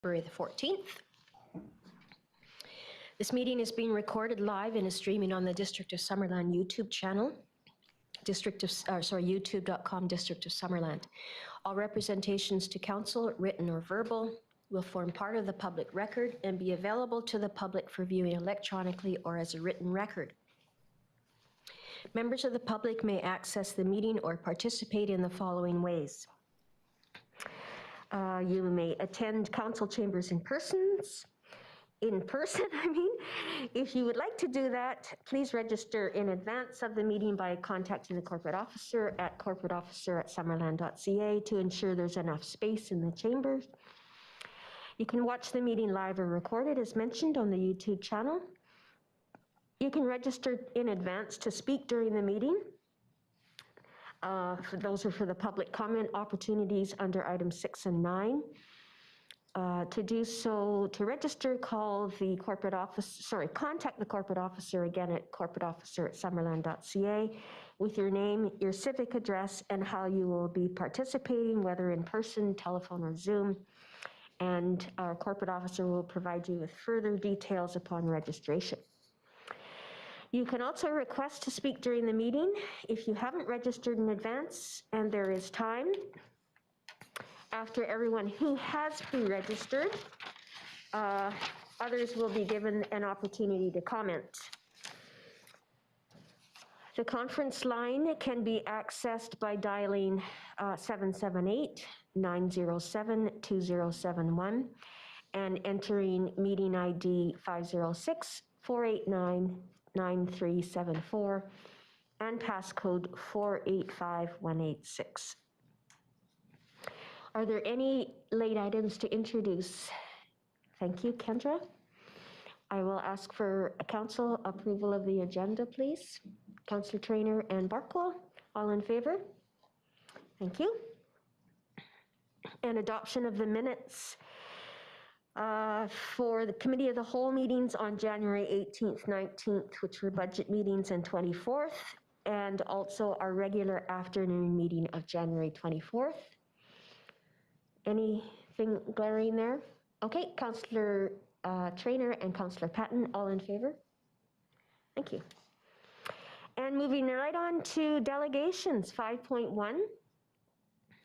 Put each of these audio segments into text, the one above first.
February the 14th. This meeting is being recorded live and is streaming on the District of Summerland YouTube channel, youtube.com, District of Summerland. All representations to council, written or verbal, will form part of the public record and be available to the public for viewing electronically or as a written record. Members of the public may access the meeting or participate in the following ways. You may attend council chambers in person. If you would like to do that, please register in advance of the meeting by contacting the corporate officer at corporateofficer@summerland.ca to ensure there's enough space in the chambers. You can watch the meeting live or recorded, as mentioned, on the YouTube channel. You can register in advance to speak during the meeting. For those are for the public comment opportunities under items 6 and 9. To do so, to register, contact the corporate officer again at corporateofficer@summerland.ca with your name, your civic address, and how you will be participating, whether in person, telephone, or Zoom. And our corporate officer will provide you with further details upon registration. You can also request to speak during the meeting if you haven't registered in advance and there is time. After everyone who has pre-registered, others will be given an opportunity to comment. The conference line can be accessed by dialing 778-907-2071 and entering meeting ID 506-489-9374 and passcode 485186. Are there any late items to introduce? Thank you, Kendra. I will ask for a council approval of the agenda, please. Councillor Traynor and Barkwell, all in favor? Thank you. And adoption of the minutes for the Committee of the Whole meetings on January 18th, 19th, which were budget meetings, and 24th, and also our regular afternoon meeting of January 24th. Anything glaring there? Okay, Councillor Traynor and Councillor Patton, all in favor? Thank you. And moving right on to delegations, 5.1.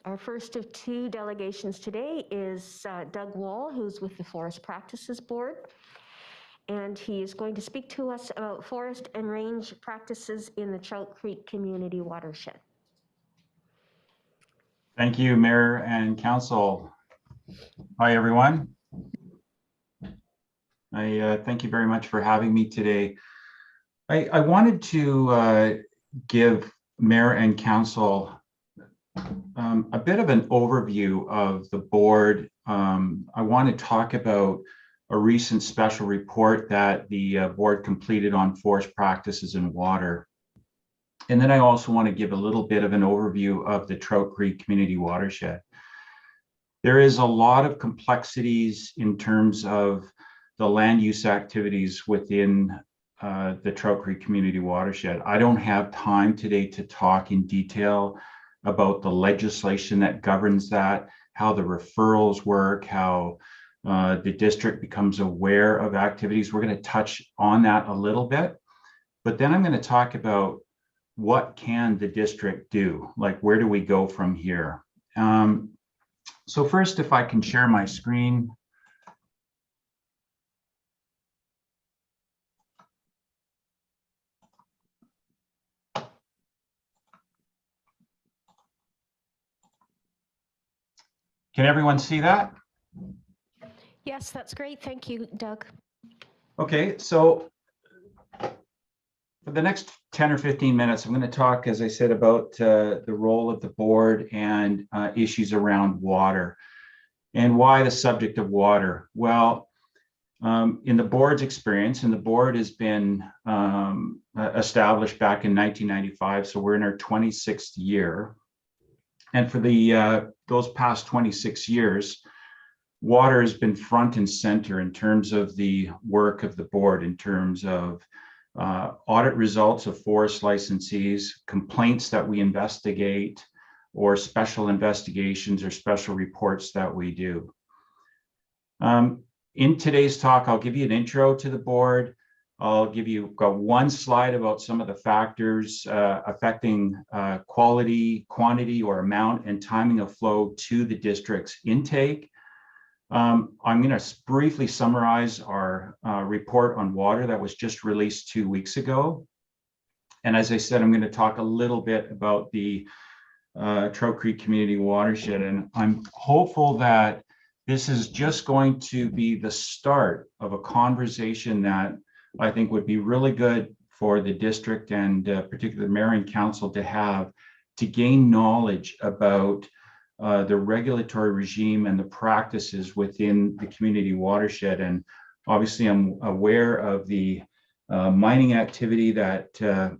Our first of two delegations today is Doug Wall, who's with the Forest Practices Board. And he is going to speak to us about forest and range practices in the Trout Creek Community Watershed. Thank you, Mayor and Council. Hi, everyone. I thank you very much for having me today. I wanted to give Mayor and Council a bit of an overview of the board. I want to talk about a recent special report that the board completed on forest practices in water. And then I also want to give a little bit of an overview of the Trout Creek Community Watershed. There is a lot of complexities in terms of the land use activities within the Trout Creek Community Watershed. I don't have time today to talk in detail about the legislation that governs that, how the referrals work, how the district becomes aware of activities. We're going to touch on that a little bit, but then I'm going to talk about what can the district do? Like, where do we go from here? So first, if I can share my screen. Can everyone see that? Yes, that's great. Thank you, Doug. Okay, so for the next 10 or 15 minutes, I'm going to talk, as I said, about the role of the board and issues around water. And why the subject of water? Well, in the board's experience, and the board has been established back in 1995, so we're in our 26th year. And for those past 26 years, water has been front and center in terms of the work of the board, in terms of audit results of forest licensees, complaints that we investigate, or special investigations or special reports that we do. In today's talk, I'll give you an intro to the board. I'll give you one slide about some of the factors affecting quality, quantity, or amount and timing of flow to the district's intake. I'm going to briefly summarize our report on water that was just released 2 weeks ago. And as I said, I'm going to talk a little bit about the Trout Creek Community Watershed. And I'm hopeful that this is just going to be the start of a conversation that I think would be really good for the district and particularly the mayor and council to have to gain knowledge about the regulatory regime and the practices within the community watershed. And obviously I'm aware of the mining activity that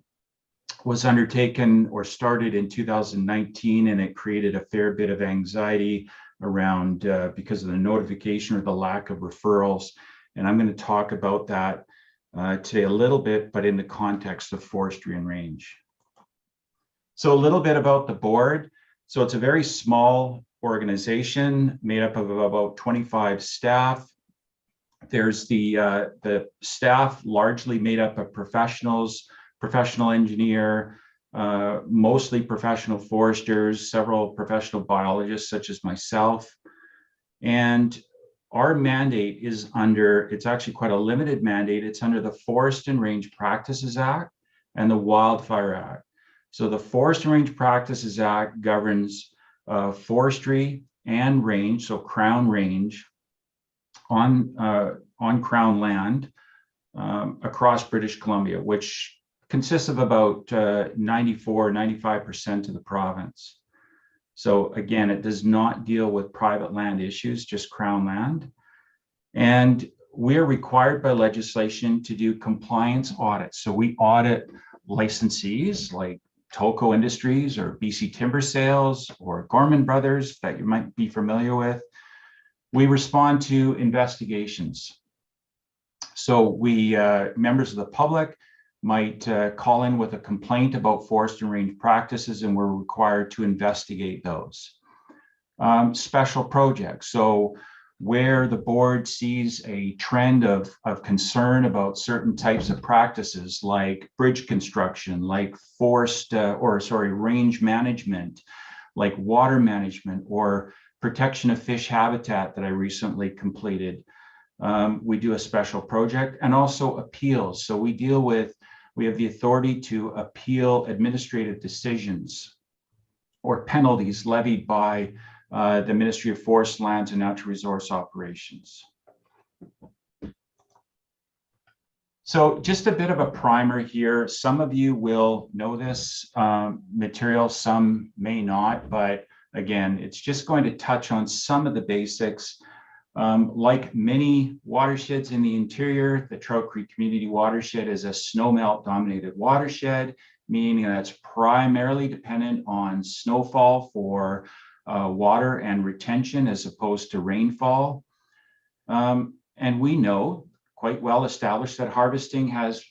was undertaken or started in 2019, and it created a fair bit of anxiety around because of the notification or the lack of referrals. And I'm going to talk about that today a little bit, but in the context of forestry and range. So a little bit about the board. So it's a very small organization made up of about 25 staff. There's the staff largely made up of professionals, professional engineer, mostly professional foresters, several professional biologists such as myself. And our mandate is under, it's actually quite a limited mandate. It's under the Forest and Range Practices Act and the Wildfire Act. So the Forest and Range Practices Act governs forestry and range, so crown range on crown land across British Columbia, which consists of about 95% of the province. So again, it does not deal with private land issues, just crown land. And we are required by legislation to do compliance audits. So we audit licensees like Tolko Industries or BC Timber Sales or Gorman Brothers that you might be familiar with. We respond to investigations. So we, members of the public, might call in with a complaint about forest and range practices, and we're required to investigate those. Special projects. So where the board sees a trend of concern about certain types of practices like bridge construction, like range management, like water management or protection of fish habitat that I recently completed. We do a special project, and also appeals. So we have the authority to appeal administrative decisions or penalties levied by the Ministry of Forest, Lands and Natural Resource Operations. So just a bit of a primer here. Some of you will know this material, some may not, but again, it's just going to touch on some of the basics. Like many watersheds in the interior, the Trout Creek Community Watershed is a snowmelt dominated watershed, meaning that it's primarily dependent on snowfall for water and retention as opposed to rainfall. And we know quite well established that harvesting has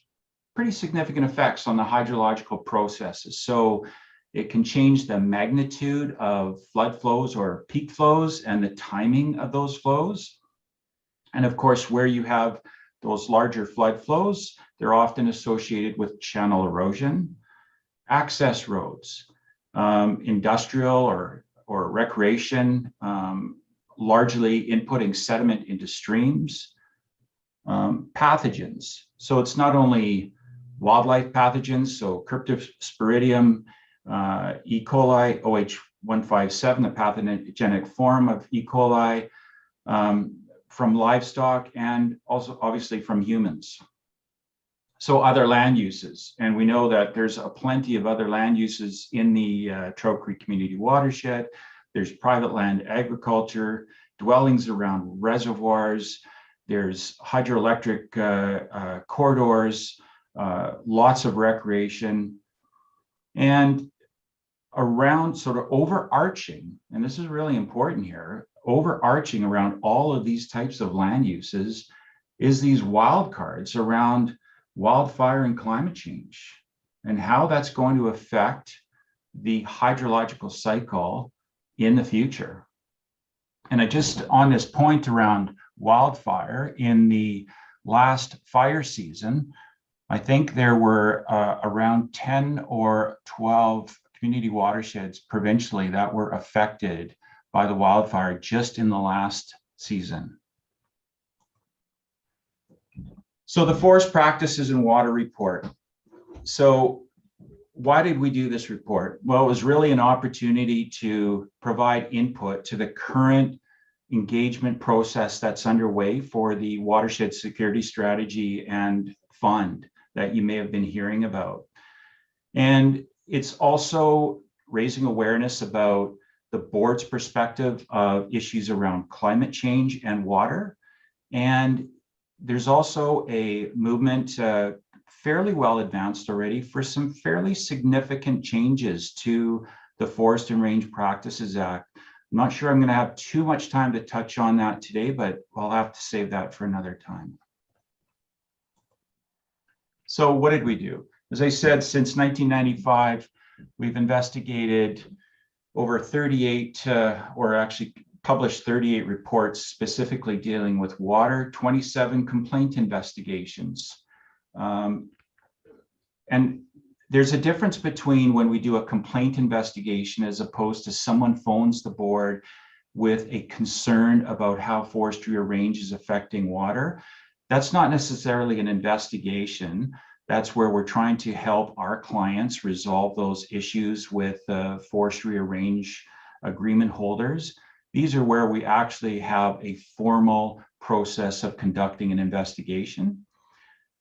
pretty significant effects on the hydrological processes. So it can change the magnitude of flood flows or peak flows and the timing of those flows. And of course, where you have those larger flood flows, they're often associated with channel erosion, access roads, industrial or recreation, largely inputting sediment into streams, pathogens. So it's not only wildlife pathogens, so Cryptosporidium, E. coli, OH157, the pathogenic form of E. coli, from livestock and also obviously from humans. So other land uses, and we know that there's a plenty of other land uses in the Trout Creek Community Watershed. There's private land agriculture, dwellings around reservoirs, there's hydroelectric corridors, lots of recreation. And around sort of overarching, and this is really important here, overarching around all of these types of land uses is these wild cards around wildfire and climate change and how that's going to affect the hydrological cycle in the future. And I just, on this point around wildfire in the last fire season, I think there were around 10 or 12 community watersheds provincially that were affected by the wildfire just in the last season. So the Forest Practices and Water Report. So why did we do this report? Well, it was really an opportunity to provide input to the current engagement process that's underway for the Watershed Security Strategy and Fund that you may have been hearing about. And it's also raising awareness about the board's perspective of issues around climate change and water. And there's also a movement fairly well advanced already for some fairly significant changes to the Forest and Range Practices Act. I'm not sure I'm going to have too much time to touch on that today, but I'll have to save that for another time. So what did we do? As I said, since 1995, we've investigated over 38, or actually published 38 reports specifically dealing with water, 27 complaint investigations. And there's a difference between when we do a complaint investigation as opposed to someone phones the board with a concern about how forestry or range is affecting water. That's not necessarily an investigation. That's where we're trying to help our clients resolve those issues with forestry or range agreement holders. These are where we actually have a formal process of conducting an investigation.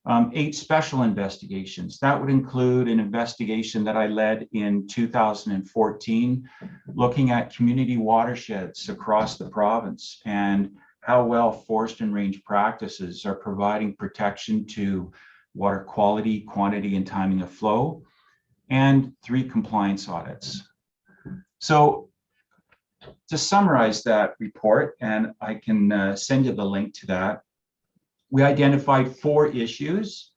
8 special investigations. That would include an investigation that I led in 2014, looking at community watersheds across the province and how well forest and range practices are providing protection to water quality, quantity, and timing of flow, and 3 compliance audits. So to summarize that report, and I can send you the link to that, we identified 4 issues,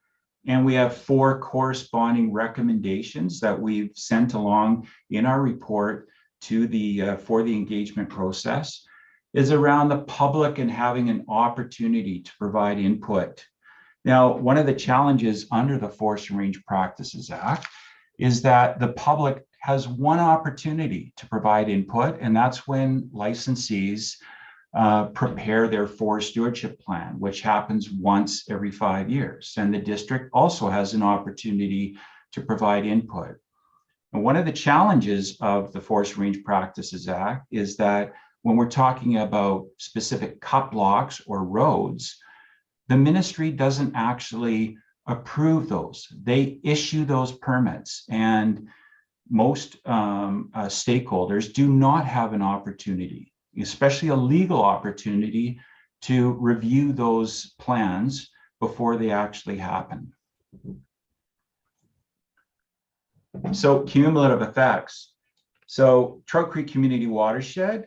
and we have 4 corresponding recommendations that we've sent along in our report to the for the engagement process, is around the public and having an opportunity to provide input. Now, one of the challenges under the Forest and Range Practices Act is that the public has one opportunity to provide input, and that's when licensees prepare their forest stewardship plan, which happens once every 5 years. And the district also has an opportunity to provide input. And one of the challenges of the Forest Range Practices Act is that when we're talking about specific cut blocks or roads, the ministry doesn't actually approve those. They issue those permits, and most stakeholders do not have an opportunity, especially a legal opportunity, to review those plans before they actually happen. So cumulative effects. So Trout Creek Community Watershed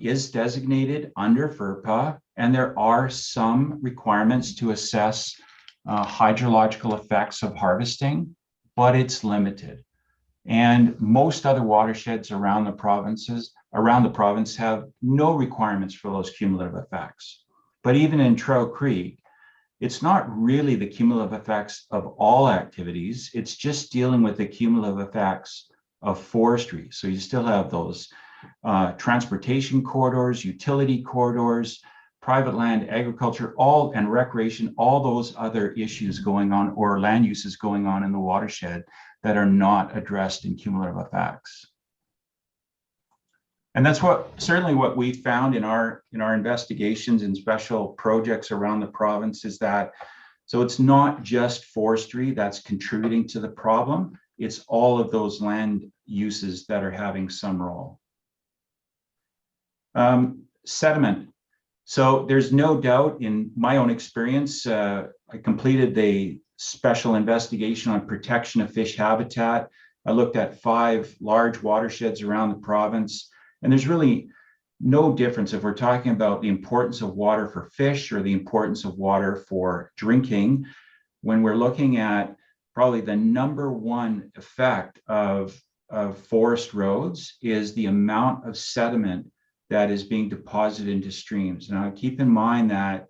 is designated under FERPA, and there are some requirements to assess hydrological effects of harvesting, but it's limited. And most other watersheds around the province have no requirements for those cumulative effects. But even in Trout Creek, it's not really the cumulative effects of all activities. It's just dealing with the cumulative effects of forestry. So you still have those transportation corridors, utility corridors, private land, agriculture, and recreation, all those other issues going on, or land uses going on in the watershed that are not addressed in cumulative effects. And that's certainly what we found in our investigations and special projects around the province, is that, so it's not just forestry that's contributing to the problem, it's all of those land uses that are having some role. Sediment. So there's no doubt, in my own experience, I completed the special investigation on protection of fish habitat. I looked at 5 large watersheds around the province, and there's really no difference if we're talking about the importance of water for fish or the importance of water for drinking. When we're looking at probably the #1 effect of forest roads is the amount of sediment that is being deposited into streams. Now, keep in mind that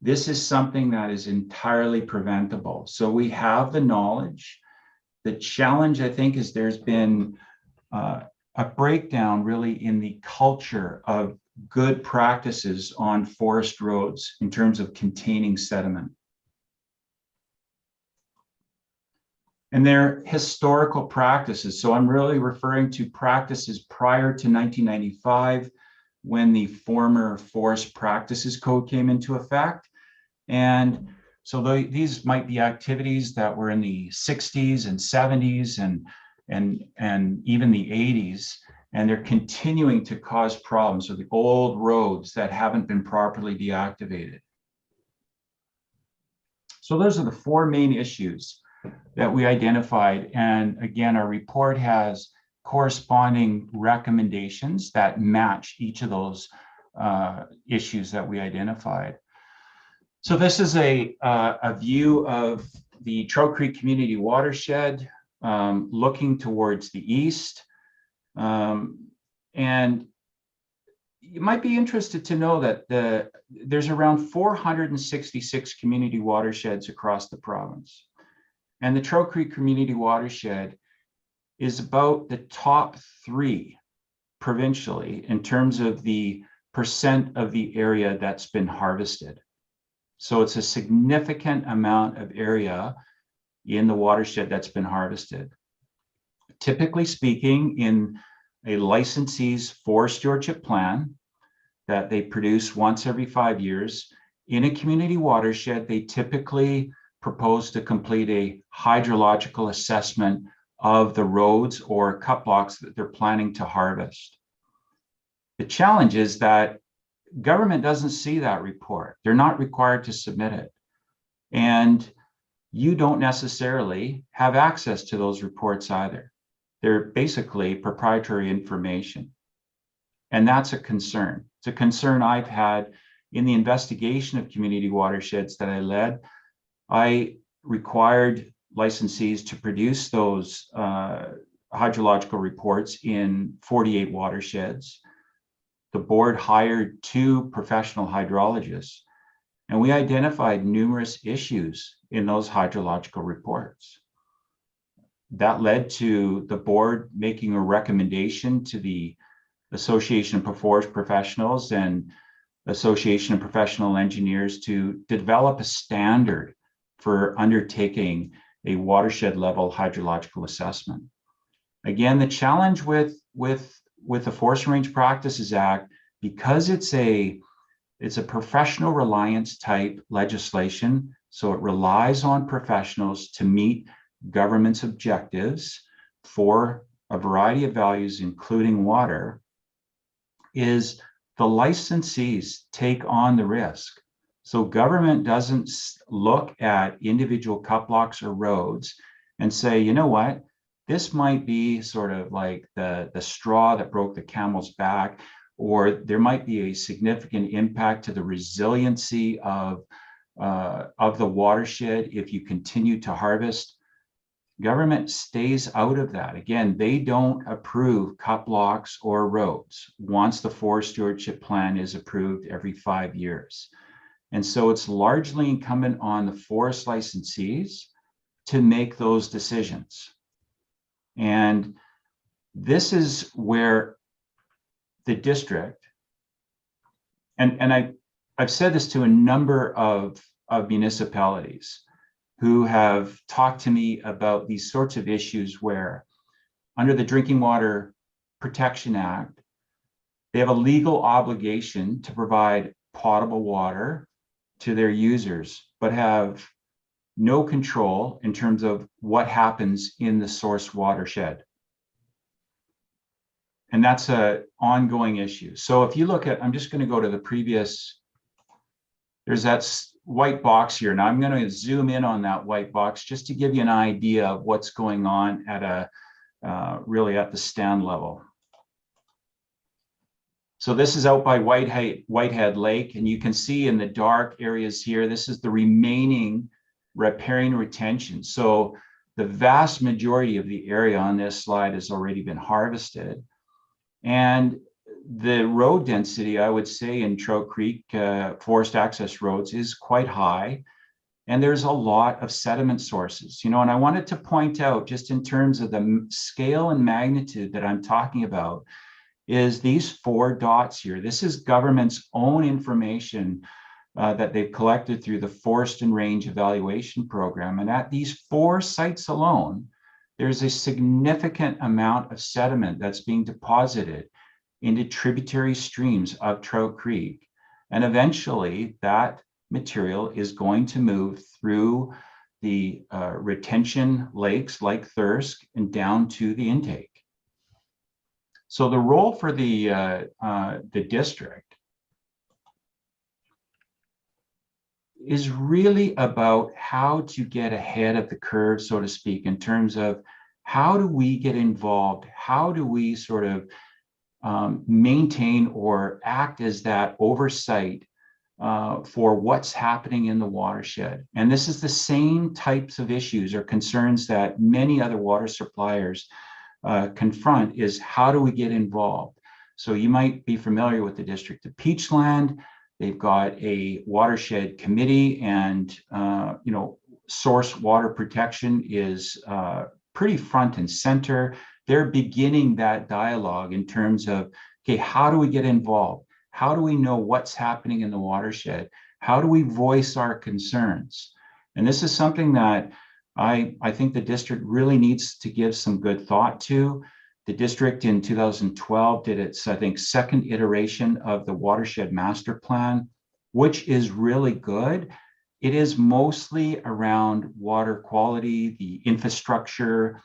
this is something that is entirely preventable. So we have the knowledge. The challenge, I think, is there's been a breakdown really in the culture of good practices on forest roads in terms of containing sediment. And they're historical practices. So I'm really referring to practices prior to 1995, when the former Forest Practices Code came into effect. And so these might be activities that were in the 60s and 70s and even the 80s, and they're continuing to cause problems with the old roads that haven't been properly deactivated. So those are the four main issues that we identified. And again, our report has corresponding recommendations that match each of those issues that we identified. So this is a view of the Trout Creek Community Watershed looking towards the east. And you might be interested to know that there's around 466 community watersheds across the province. And the Trout Creek Community Watershed is about the top 3 provincially in terms of the percent of the area that's been harvested. So it's a significant amount of area in the watershed that's been harvested. Typically speaking, in a licensee's forest stewardship plan that they produce once every 5 years, in a community watershed, they typically propose to complete a hydrological assessment of the roads or cut blocks that they're planning to harvest. The challenge is that government doesn't see that report. They're not required to submit it. And you don't necessarily have access to those reports either. They're basically proprietary information. And that's a concern. It's a concern I've had in the investigation of community watersheds that I led. I required licensees to produce those hydrological reports in 48 watersheds. The board hired 2 professional hydrologists, and we identified numerous issues in those hydrological reports. That led to the board making a recommendation to the Association of Forest Professionals and Association of Professional Engineers to develop a standard for undertaking a watershed level hydrological assessment. Again, the challenge with the Forest Range Practices Act, because it's a professional reliance type legislation, so it relies on professionals to meet government's objectives for a variety of values, including water, is the licensees take on the risk. So government doesn't look at individual cut blocks or roads and say, you know what, this might be sort of like the straw that broke the camel's back, or there might be a significant impact to the resiliency of the watershed if you continue to harvest. Government stays out of that. Again, they don't approve cut blocks or roads once the forest stewardship plan is approved every 5 years. And so it's largely incumbent on the forest licensees to make those decisions. And this is where the district, and I've said this to a number of municipalities who have talked to me about these sorts of issues where under the Drinking Water Protection Act, they have a legal obligation to provide potable water to their users, but have no control in terms of what happens in the source watershed. And that's an ongoing issue. So if you look at, I'm just going to go to the previous, there's that white box here. Now I'm going to zoom in on that white box just to give you an idea of what's going on at really at the stand level. So this is out by Whitehead Lake, and you can see in the dark areas here, this is the remaining riparian retention. So the vast majority of the area on this slide has already been harvested. And the road density, I would say, in Trout Creek forest access roads is quite high. And there's a lot of sediment sources, and I wanted to point out, just in terms of the scale and magnitude that I'm talking about, is these 4 dots here. This is government's own information that they've collected through the Forest and Range Evaluation Program. And at these 4 sites alone, there's a significant amount of sediment that's being deposited into tributary streams of Trout Creek. And eventually that material is going to move through the retention lakes like Thirsk and down to the intake. So the role for the district is really about how to get ahead of the curve, so to speak, in terms of how do we get involved? How do we sort of maintain or act as that oversight for what's happening in the watershed? And this is the same types of issues or concerns that many other water suppliers confront, is how do we get involved? So you might be familiar with the District of Peachland. They've got a watershed committee, and source water protection is pretty front and center. They're beginning that dialogue in terms of, okay, how do we get involved? How do we know what's happening in the watershed? How do we voice our concerns? And this is something that I think the district really needs to give some good thought to. The district in 2012 did its, I think, second iteration of the Watershed Master Plan, which is really good. It is mostly around water quality, the infrastructure,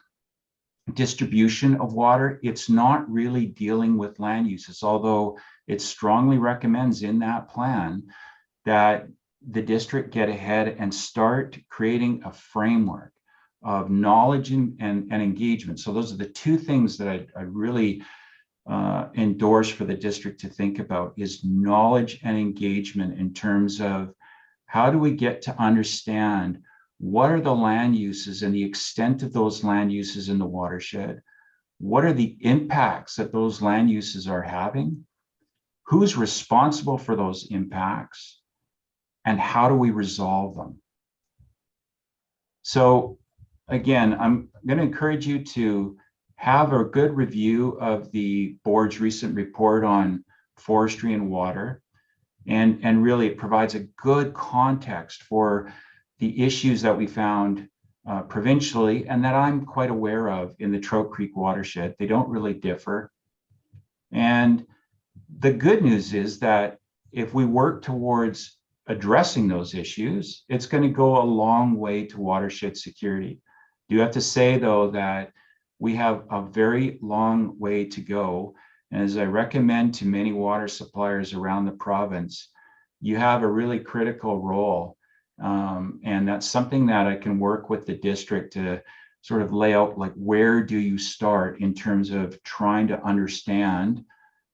distribution of water. It's not really dealing with land uses, although it strongly recommends in that plan that the district get ahead and start creating a framework of knowledge and engagement. So those are the 2 things that I really endorse for the district to think about, is knowledge and engagement in terms of how do we get to understand what are the land uses and the extent of those land uses in the watershed? What are the impacts that those land uses are having? Who's responsible for those impacts? And how do we resolve them? So again, I'm going to encourage you to have a good review of the board's recent report on forestry and water. And really it provides a good context for the issues that we found provincially, and that I'm quite aware of in the Trout Creek watershed. They don't really differ. And the good news is that if we work towards addressing those issues, it's going to go a long way to watershed security. You have to say, though, that we have a very long way to go. And as I recommend to many water suppliers around the province, you have a really critical role. And that's something that I can work with the district to sort of lay out, like, where do you start in terms of trying to understand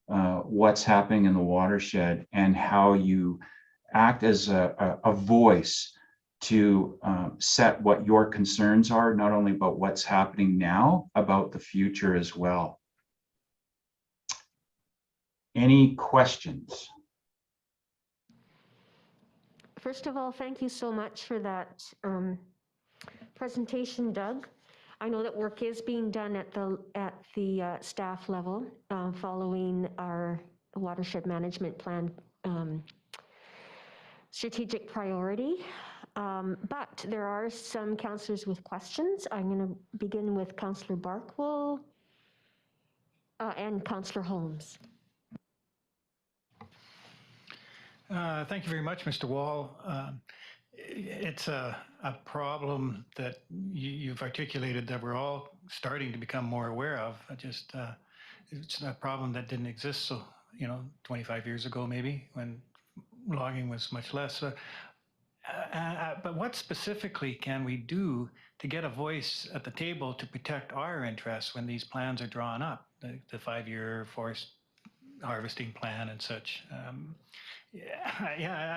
what's happening in the watershed, and how you act as a voice to set what your concerns are, not only about what's happening now, about the future as well. Any questions? First of all, thank you so much for that presentation, Doug. I know that work is being done at the staff level following our watershed management plan strategic priority. But there are some councillors with questions. I'm going to begin with Councillor Barkwell and Councillor Holmes. Thank you very much, Mr. Wall. It's a problem that you've articulated that we're all starting to become more aware of. It's a problem that didn't exist, 25 years ago, maybe, when logging was much less. But what specifically can we do to get a voice at the table to protect our interests when these plans are drawn up, the 5-year forest harvesting plan and such? I'm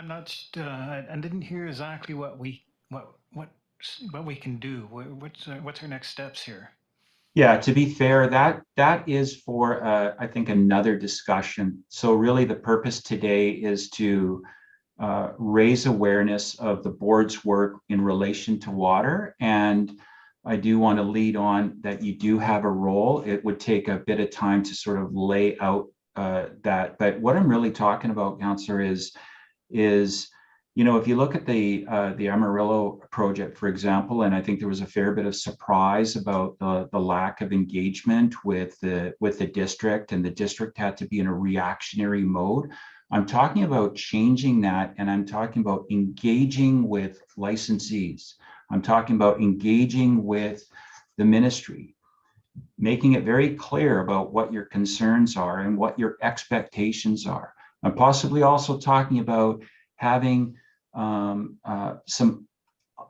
not. I didn't hear exactly what we can do. What's our next steps here? Yeah, to be fair, that is for I think another discussion. So really, the purpose today is to raise awareness of the board's work in relation to water. And I do want to lead on that you do have a role. It would take a bit of time to sort of lay out that. But what I'm really talking about, Councillor, is if you look at the Amarillo project, for example, and I think there was a fair bit of surprise about the lack of engagement with the district, and the district had to be in a reactionary mode. I'm talking about changing that, and I'm talking about engaging with licensees. I'm talking about engaging with the ministry, making it very clear about what your concerns are and what your expectations are. I'm possibly also talking about having a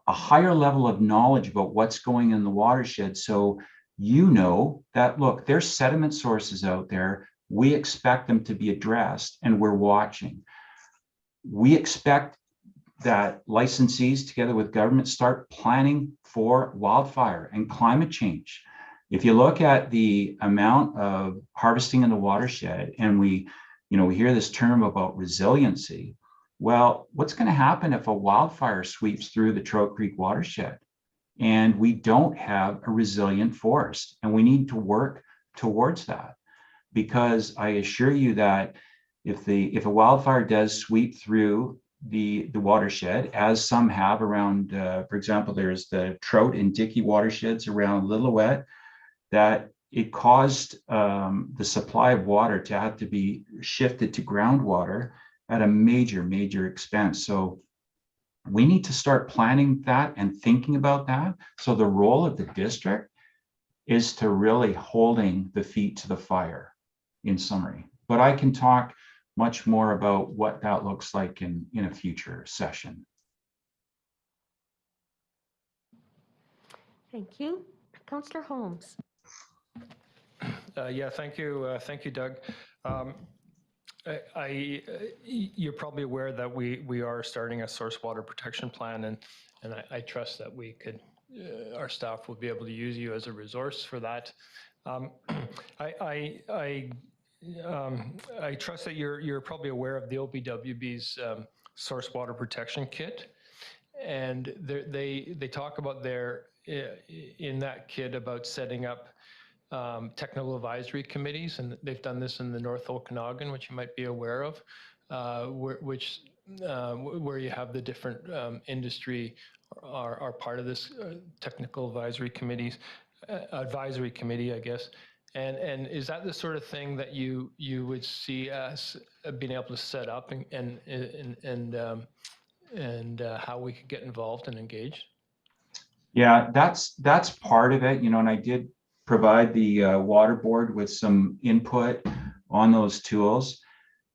higher level of knowledge about what's going in the watershed. So that, look, there's sediment sources out there. We expect them to be addressed, and we're watching. We expect that licensees, together with government, start planning for wildfire and climate change. If you look at the amount of harvesting in the watershed, and we hear this term about resiliency. Well, what's going to happen if a wildfire sweeps through the Trout Creek watershed and we don't have a resilient forest? And we need to work towards that, because I assure you that if a wildfire does sweep through the watershed, as some have around, for example, there's the Trout and Dickey watersheds around Lillooet, that it caused the supply of water to have to be shifted to groundwater at a major, major expense. So we need to start planning that and thinking about that. So the role of the district is to really holding the feet to the fire, in summary. But I can talk much more about what that looks like in a future session. Thank you. Councillor Holmes. Yeah, thank you, Doug. You're probably aware that we are starting a source water protection plan, and I trust that we could, our staff will be able to use you as a resource for that. I trust that you're probably aware of the OPWB's source water protection kit, and they talk about in that kit about setting up technical advisory committees, and they've done this in the North Okanagan, which you might be aware of, where you have the different industry are part of this technical advisory committee, I guess. And is that the sort of thing that you would see us being able to set up, and how we could get involved and engaged? Yeah, that's part of it, and I did provide the water board with some input on those tools.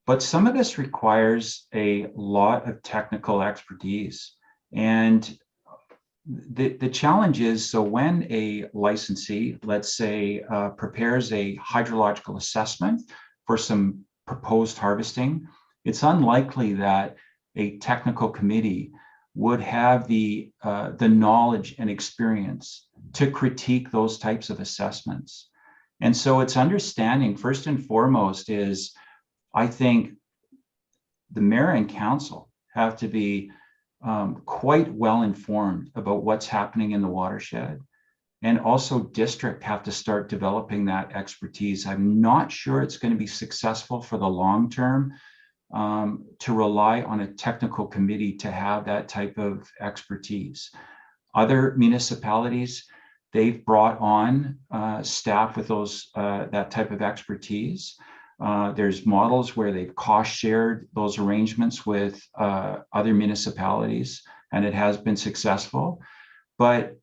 But some of this requires a lot of technical expertise. And the challenge is, so when a licensee, let's say, prepares a hydrological assessment for some proposed harvesting, it's unlikely that a technical committee would have the knowledge and experience to critique those types of assessments. And so it's understanding, first and foremost, is I think the mayor and council have to be quite well informed about what's happening in the watershed. And also district have to start developing that expertise. I'm not sure it's going to be successful for the long term to rely on a technical committee to have that type of expertise. Other municipalities, they've brought on staff with that type of expertise. There's models where they've cost shared those arrangements with other municipalities, and it has been successful. But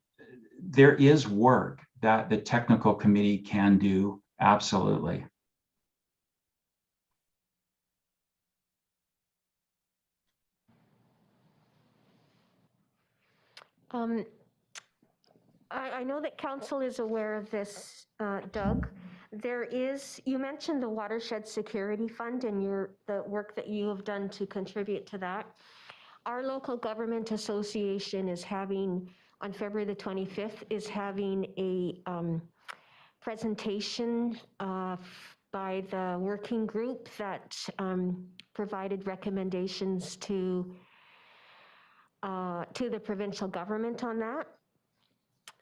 there is work that the technical committee can do, absolutely. I know that council is aware of this, Doug. You mentioned the Watershed Security Fund and the work that you have done to contribute to that. Our local government association is having, on February the 25th, is having presentation by the working group that provided recommendations to the provincial government on that.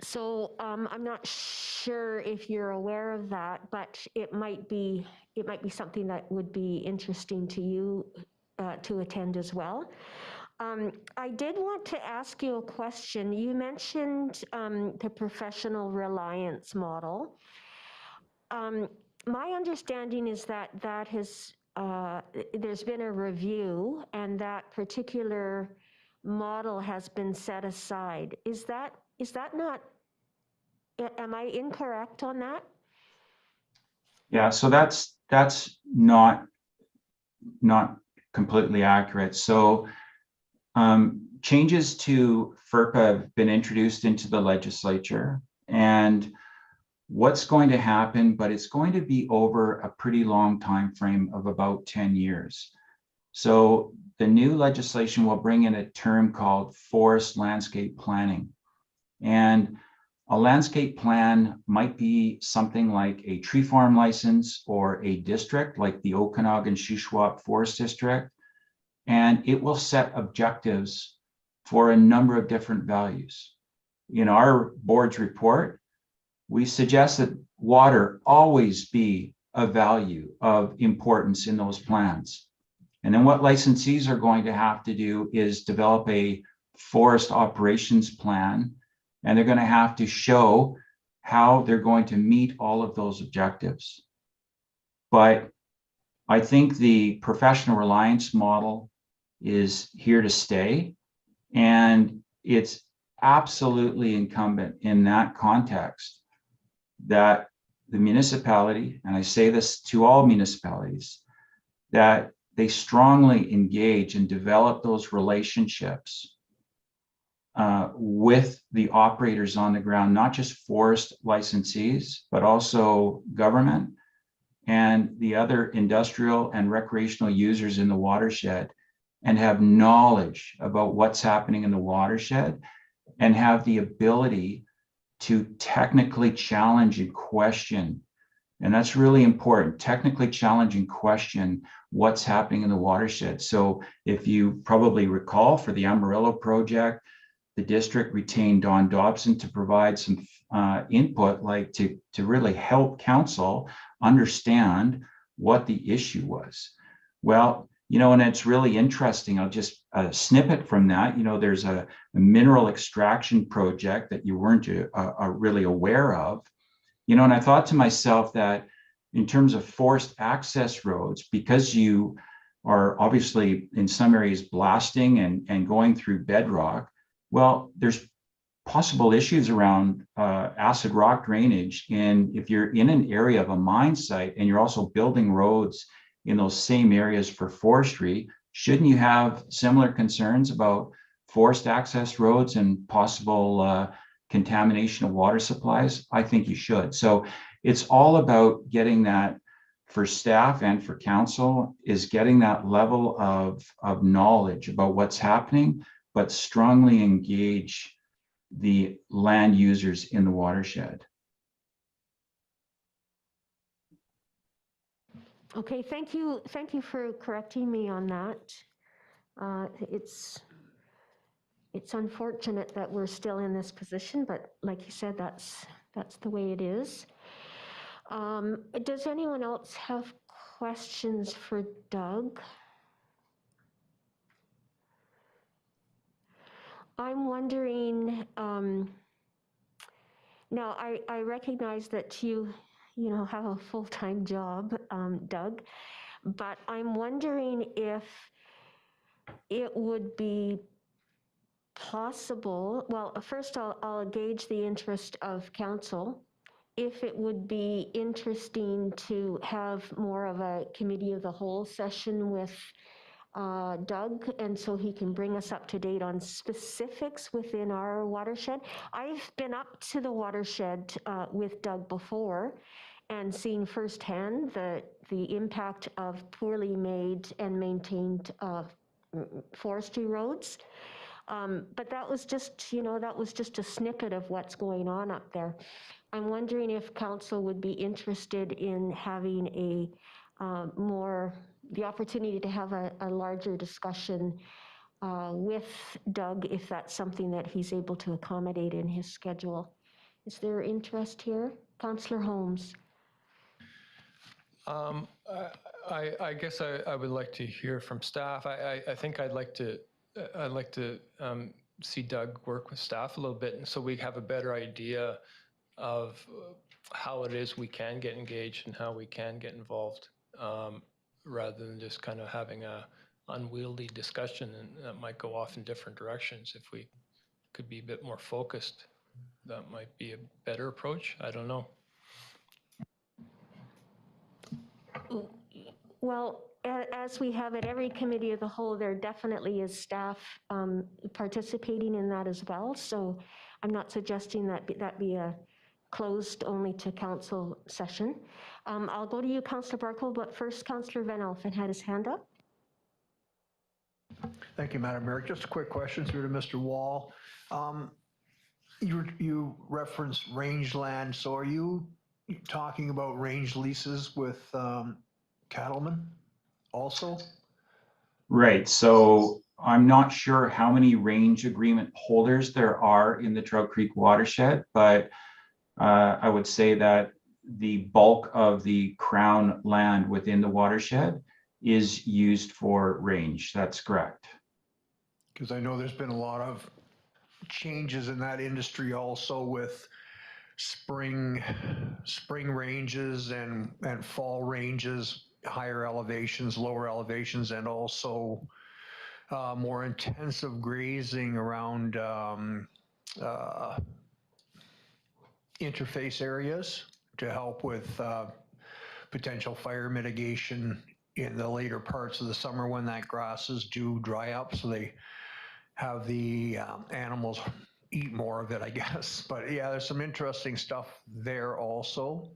So I'm not sure if you're aware of that, but it might be something that would be interesting to you to attend as well. I did want to ask you a question. You mentioned the professional reliance model. My understanding is that there's been a review and that particular model has been set aside. Is that not, am I incorrect on that? Yeah, so that's not completely accurate. So changes to FERPA have been introduced into the legislature, and what's going to happen, but it's going to be over a pretty long time frame of about 10 years. So the new legislation will bring in a term called forest landscape planning. And a landscape plan might be something like a tree farm license or a district like the Okanagan-Shuswap Forest District. And it will set objectives for a number of different values. In our board's report, we suggest that water always be a value of importance in those plans. And then what licensees are going to have to do is develop a forest operations plan, and they're going to have to show how they're going to meet all of those objectives. But I think the professional reliance model is here to stay, and it's absolutely incumbent in that context that the municipality, and I say this to all municipalities, that they strongly engage and develop those relationships with the operators on the ground, not just forest licensees, but also government and the other industrial and recreational users in the watershed, and have knowledge about what's happening in the watershed and have the ability to technically challenge and question. And that's really important, technically challenge and question what's happening in the watershed. So if you probably recall, for the Amarillo project, the district retained Don Dobson to provide some input, like to really help council understand what the issue was. Well, you know, and it's really interesting. I'll just snippet from that. You know, there's a mineral extraction project that you weren't really aware of. You know, and I thought to myself that in terms of forest access roads, because you are obviously in some areas blasting and going through bedrock, well, there's possible issues around acid rock drainage. And if you're in an area of a mine site and you're also building roads in those same areas for forestry, shouldn't you have similar concerns about forest access roads and possible contamination of water supplies? I think you should. So it's all about getting that, for staff and for council, is getting that level of knowledge about what's happening, but strongly engage the land users in the watershed. Okay, thank you for correcting me on that. It's unfortunate that we're still in this position, but like you said, that's the way it is. Does anyone else have questions for Doug? I'm wondering, now I recognize that you have a full-time job, Doug, but I'm wondering if it would be possible, well, first I'll gauge the interest of council, if it would be interesting to have more of a committee of the whole session with Doug, and so he can bring us up to date on specifics within our watershed. I've been up to the watershed with Doug before and seen firsthand the impact of poorly made and maintained forestry roads. But that was just, that was just a snippet of what's going on up there. I'm wondering if council would be interested in having the opportunity to have a larger discussion with Doug, if that's something that he's able to accommodate in his schedule. Is there interest here? Councillor Holmes. I guess I would like to hear from staff. I think I'd like to see Doug work with staff a little bit, and so we have a better idea of how it is we can get engaged and how we can get involved, rather than just kind of having a unwieldy discussion and that might go off in different directions. If we could be a bit more focused, that might be a better approach. I don't know. Well, as we have at every committee of the whole, there definitely is staff participating in that as well. So I'm not suggesting that be a closed only to council session. I'll go to you, Councillor Barkle, but first Councillor Van Alphen had his hand up. Thank you, Madam Mayor. Just a quick question through to Mr. Wall. You referenced rangeland, so are you talking about range leases with cattlemen also? Right. So I'm not sure how many range agreement holders there are in the Trout Creek watershed, but I would say that the bulk of the Crown land within the watershed is used for range. That's correct. Because I know there's been a lot of changes in that industry also with spring ranges and fall ranges, higher elevations, lower elevations, and also more intensive grazing around interface areas to help with potential fire mitigation in the later parts of the summer when that grasses do dry up, so they have the animals eat more of it, I guess. But yeah, there's some interesting stuff there also,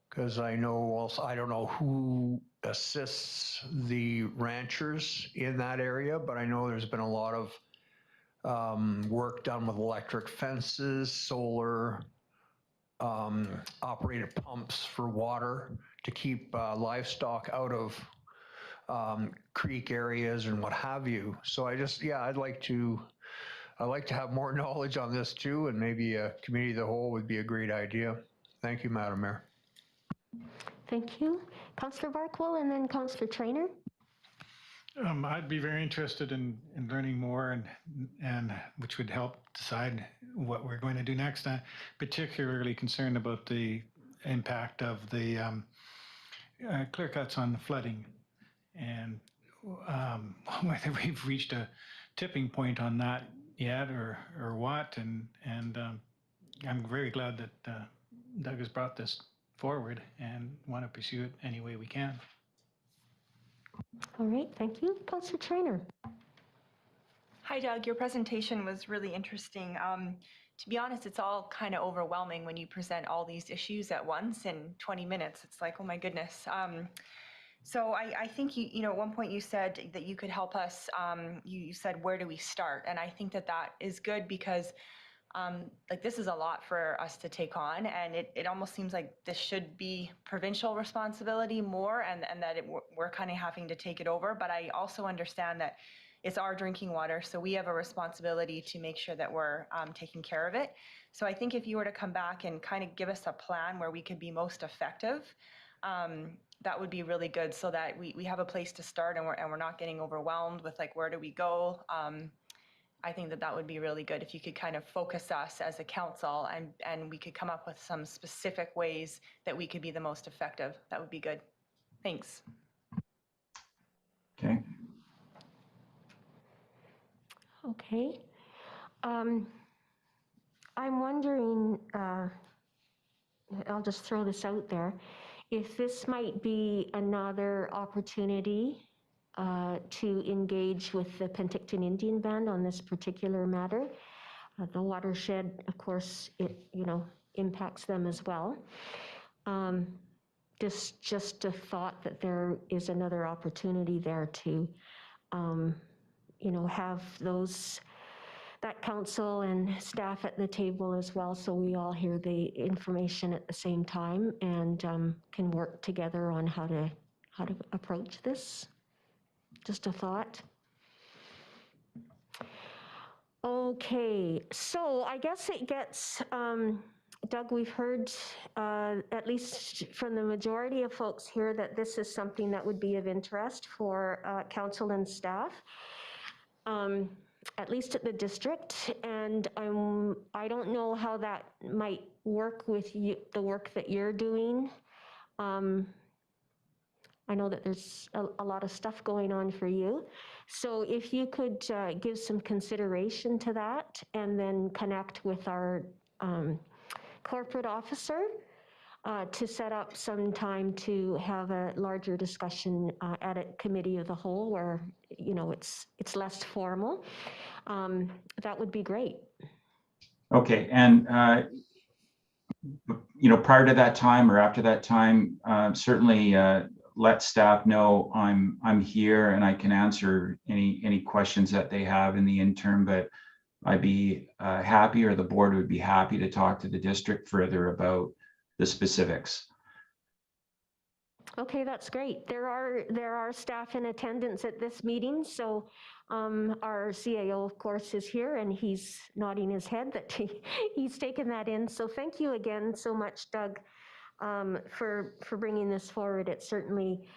because I don't know who assists the ranchers in that area, but I know there's been a lot of work done with electric fences, solar operated pumps for water to keep livestock out of creek areas and what have you. So I'd like to have more knowledge on this too, and maybe a committee of the whole would be a great idea. Thank you, Madam Mayor. Thank you. Councillor Barkwell and then Councillor Trainer. I'd be very interested in learning more and which would help decide what we're going to do next. I'm particularly concerned about the impact of the clear cuts on the flooding and whether we've reached a tipping point on that yet or what. And I'm very glad that Doug has brought this forward and want to pursue it any way we can. All right, thank you. Councillor Trainer. Hi, Doug. Your presentation was really interesting. To be honest, it's all kind of overwhelming when you present all these issues at once in 20 minutes. It's like, oh my goodness. So I think you know, at one point you said that you could help us. You said, where do we start? And I think that is good because like this is a lot for us to take on, and it almost seems like this should be provincial responsibility more, and that we're kind of having to take it over. But I also understand that it's our drinking water, so we have a responsibility to make sure that we're taking care of it. So I think if you were to come back and kind of give us a plan where we could be most effective, that would be really good, so that we have a place to start and we're not getting overwhelmed with like, where do we go? I think that would be really good if you could kind of focus us as a council and we could come up with some specific ways that we could be the most effective. That would be good. Thanks. Okay. Okay. I'm wondering, I'll just throw this out there, if this might be another opportunity to engage with the Penticton Indian Band on this particular matter. The watershed, of course, it impacts them as well. Just a thought that there is another opportunity there to have those that council and staff at the table as well, so we all hear the information at the same time and can work together on how to approach this. Just a thought. Okay, so I guess it gets, Doug, we've heard, at least from the majority of folks here, that this is something that would be of interest for council and staff, at least at the district. And I don't know how that might work with you, the work that you're doing. I know that there's a lot of stuff going on for you. So if you could give some consideration to that and then connect with our corporate officer to set up some time to have a larger discussion at a committee of the whole where, you know, it's less formal, that would be great. Okay, and you know, prior to that time or after that time, certainly let staff know I'm here and I can answer any questions that they have in the interim, but I'd be happy, or the board would be happy, to talk to the district further about the specifics. Okay, that's great. There are staff in attendance at this meeting, so our CAO, of course, is here, and he's nodding his head that he's taken that in. So thank you again so much, Doug, for bringing this forward. It certainly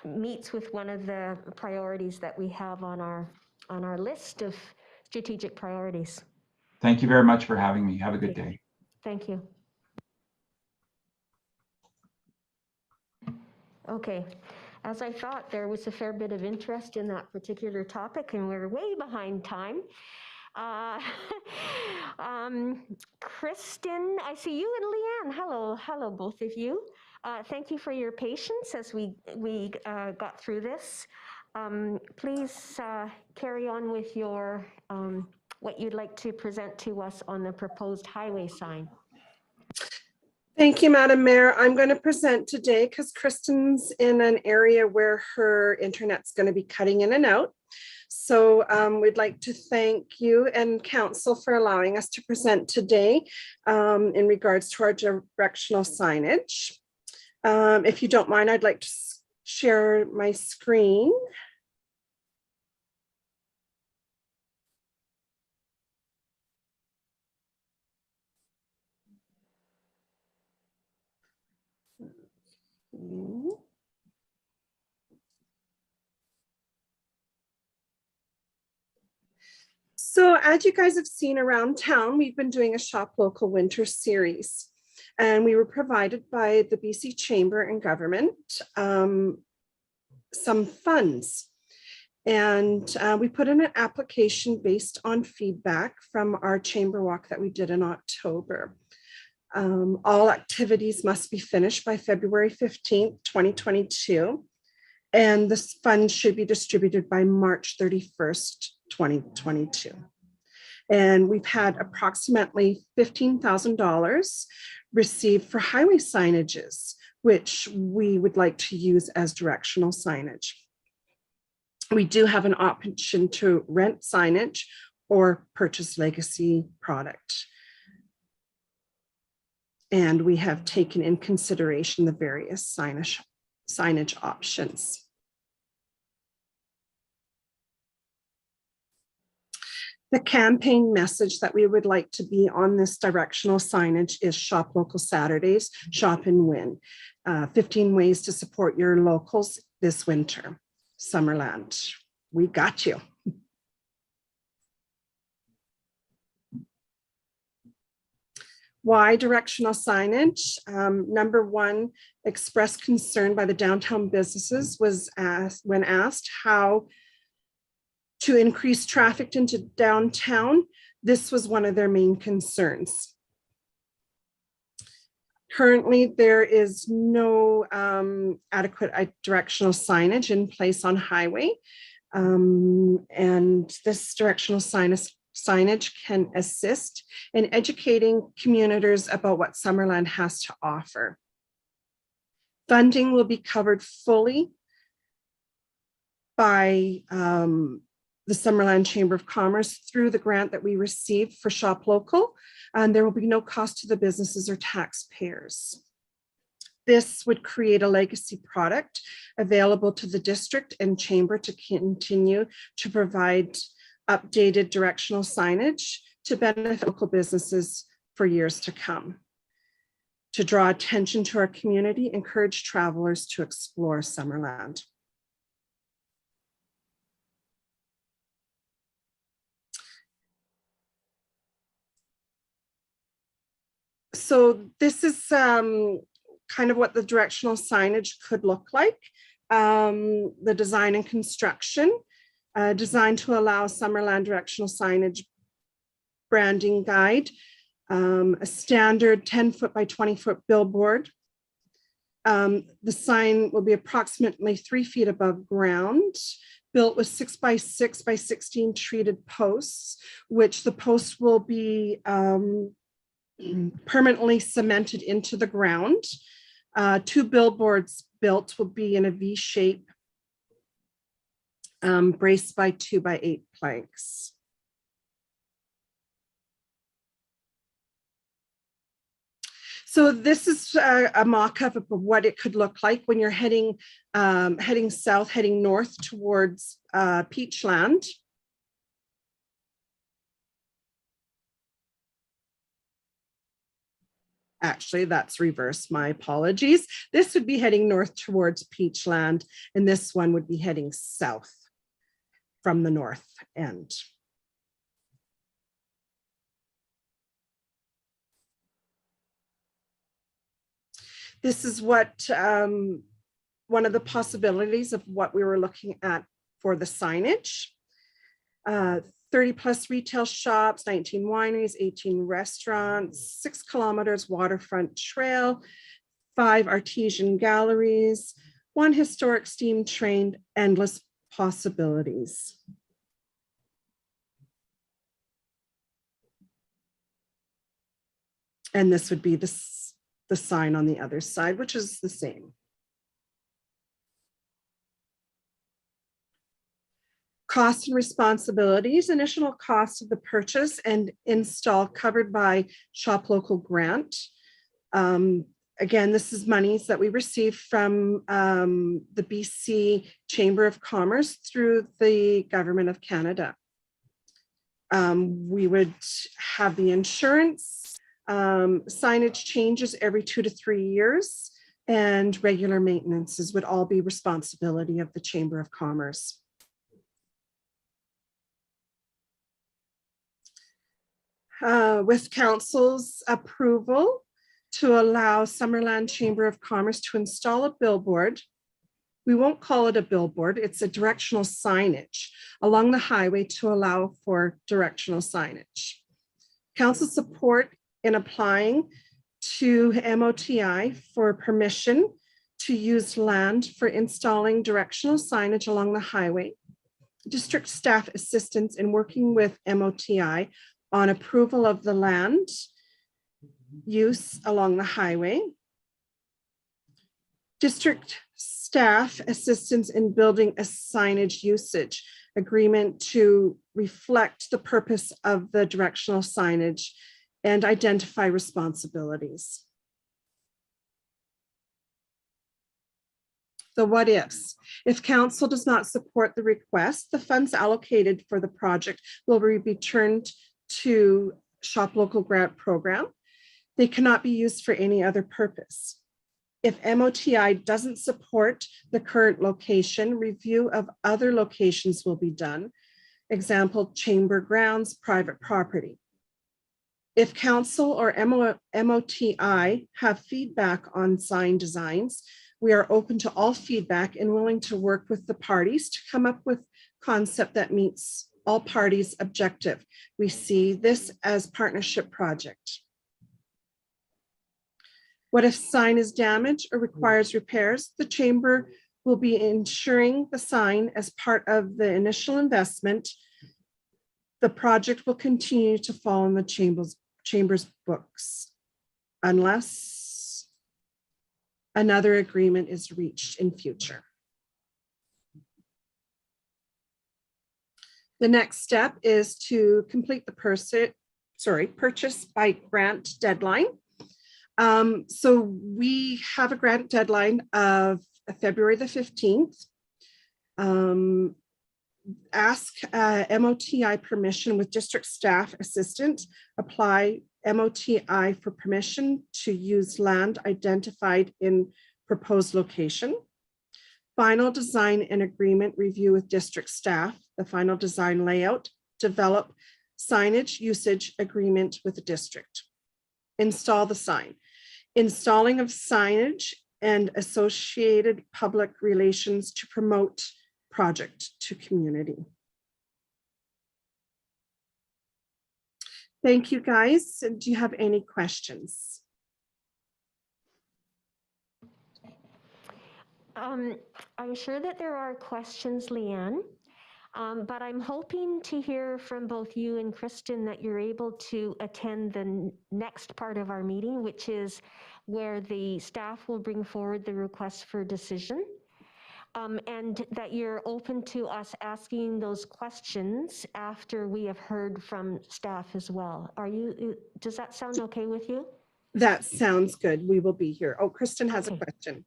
meets with one of the priorities that we have on our list of strategic priorities. Thank you very much for having me. Have a good day. Thank you. Okay, as I thought, there was a fair bit of interest in that particular topic, and we're way behind time. Kristen, I see you and Leanne. Hello, both of you. Thank you for your patience as we got through this. Please carry on with your what you'd like to present to us on the proposed highway sign. Thank you, Madam Mayor. I'm going to present today because Kristen's in an area where her internet's going to be cutting in and out. So we'd like to thank you and council for allowing us to present today in regards to our directional signage. If you don't mind, I'd like to share my screen. So as you guys have seen around town, we've been doing a Shop Local Winter Series, and we were provided by the BC Chamber and Government some funds. And we put in an application based on feedback from our chamber walk that we did in October. All activities must be finished by February 15th, 2022. And this fund should be distributed by March 31st, 2022. And we've had approximately $15,000 received for highway signages, which we would like to use as directional signage. We do have an option to rent signage or purchase legacy product. And we have taken in consideration the various signage options. The campaign message that we would like to be on this directional signage is Shop Local Saturdays, Shop and Win. 15 ways to support your locals this winter. Summerland, we got you. Why directional signage? Number one, expressed concern by the downtown businesses was when asked how to increase traffic into downtown. This was one of their main concerns. Currently, there is no adequate directional signage in place on highway. And this directional signage can assist in educating commuters about what Summerland has to offer. Funding will be covered fully by the Summerland Chamber of Commerce through the grant that we received for Shop Local, and there will be no cost to the businesses or taxpayers. This would create a legacy product available to the district and chamber to continue to provide updated directional signage to benefit local businesses for years to come. To draw attention to our community, encourage travelers to explore Summerland. So this is kind of what the directional signage could look like. The design and construction, designed to allow Summerland directional signage branding guide, a standard 10-foot by 20-foot billboard. The sign will be approximately 3 feet above ground, built with 6 by 6 by 16 treated posts, which the posts will be permanently cemented into the ground. 2 billboards built will be in a V shape, braced by 2 by 8 planks. So this is a mock-up of what it could look like when you're heading south, heading north towards Peachland. Actually, that's reverse, my apologies. This would be heading north towards Peachland, and this one would be heading south from the north end. This is what one of the possibilities of what we were looking at for the signage. 30 plus retail shops, 19 wineries, 18 restaurants, 6 kilometers waterfront trail, 5 artesian galleries, 1 historic steam train, endless possibilities. And this would be the sign on the other side, which is the same. Costs and responsibilities, initial cost of the purchase and install covered by Shop Local grant. Again, this is monies that we received from the BC Chamber of Commerce through the Government of Canada. We would have the insurance, signage changes every 2 to 3 years, and regular maintenances would all be responsibility of the Chamber of Commerce. With council's approval to allow Summerland Chamber of Commerce to install a billboard. We won't call it a billboard, it's a directional signage along the highway to allow for directional signage. Council support in applying to MOTI for permission to use land for installing directional signage along the highway. District staff assistance in working with MOTI on approval of the land use along the highway. District staff assistance in building a signage usage agreement to reflect the purpose of the directional signage and identify responsibilities. The what ifs. If council does not support the request, the funds allocated for the project will be returned to Shop Local grant program. They cannot be used for any other purpose. If MOTI doesn't support the current location, review of other locations will be done. Example, chamber grounds, private property. If council or MOTI have feedback on sign designs, we are open to all feedback and willing to work with the parties to come up with concept that meets all parties' objective. We see this as partnership project. What if sign is damaged or requires repairs? The chamber will be insuring the sign as part of the initial investment. The project will continue to fall in the chamber's books unless another agreement is reached in future. The next step is to complete the purchase by grant deadline. So we have a grant deadline of February the 15th. Ask MOTI permission with district staff assistant. Apply MOTI for permission to use land identified in proposed location. Final design and agreement review with district staff, the final design layout, develop signage usage agreement with the district. Install the sign. Installing of signage and associated public relations to promote project to community. Thank you, guys. Do you have any questions? I'm sure that there are questions, Leanne, but I'm hoping to hear from both you and Kristen that you're able to attend the next part of our meeting, which is where the staff will bring forward the request for decision, and that you're open to us asking those questions after we have heard from staff as well. Does that sound okay with you? That sounds good. We will be here. Oh, Kristen has a Okay. question.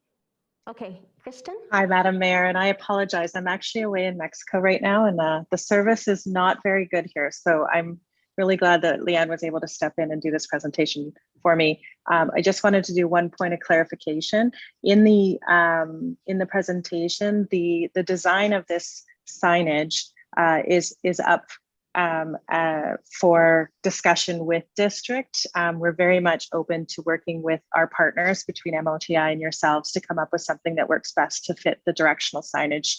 Okay, Kristen? Hi, Madam Mayor, and I apologize. I'm actually away in Mexico right now, and the service is not very good here. So I'm really glad that Leanne was able to step in and do this presentation for me. I just wanted to do one point of clarification. In the presentation, the design of this signage is up for discussion with district. We're very much open to working with our partners between MOTI and yourselves to come up with something that works best to fit the directional signage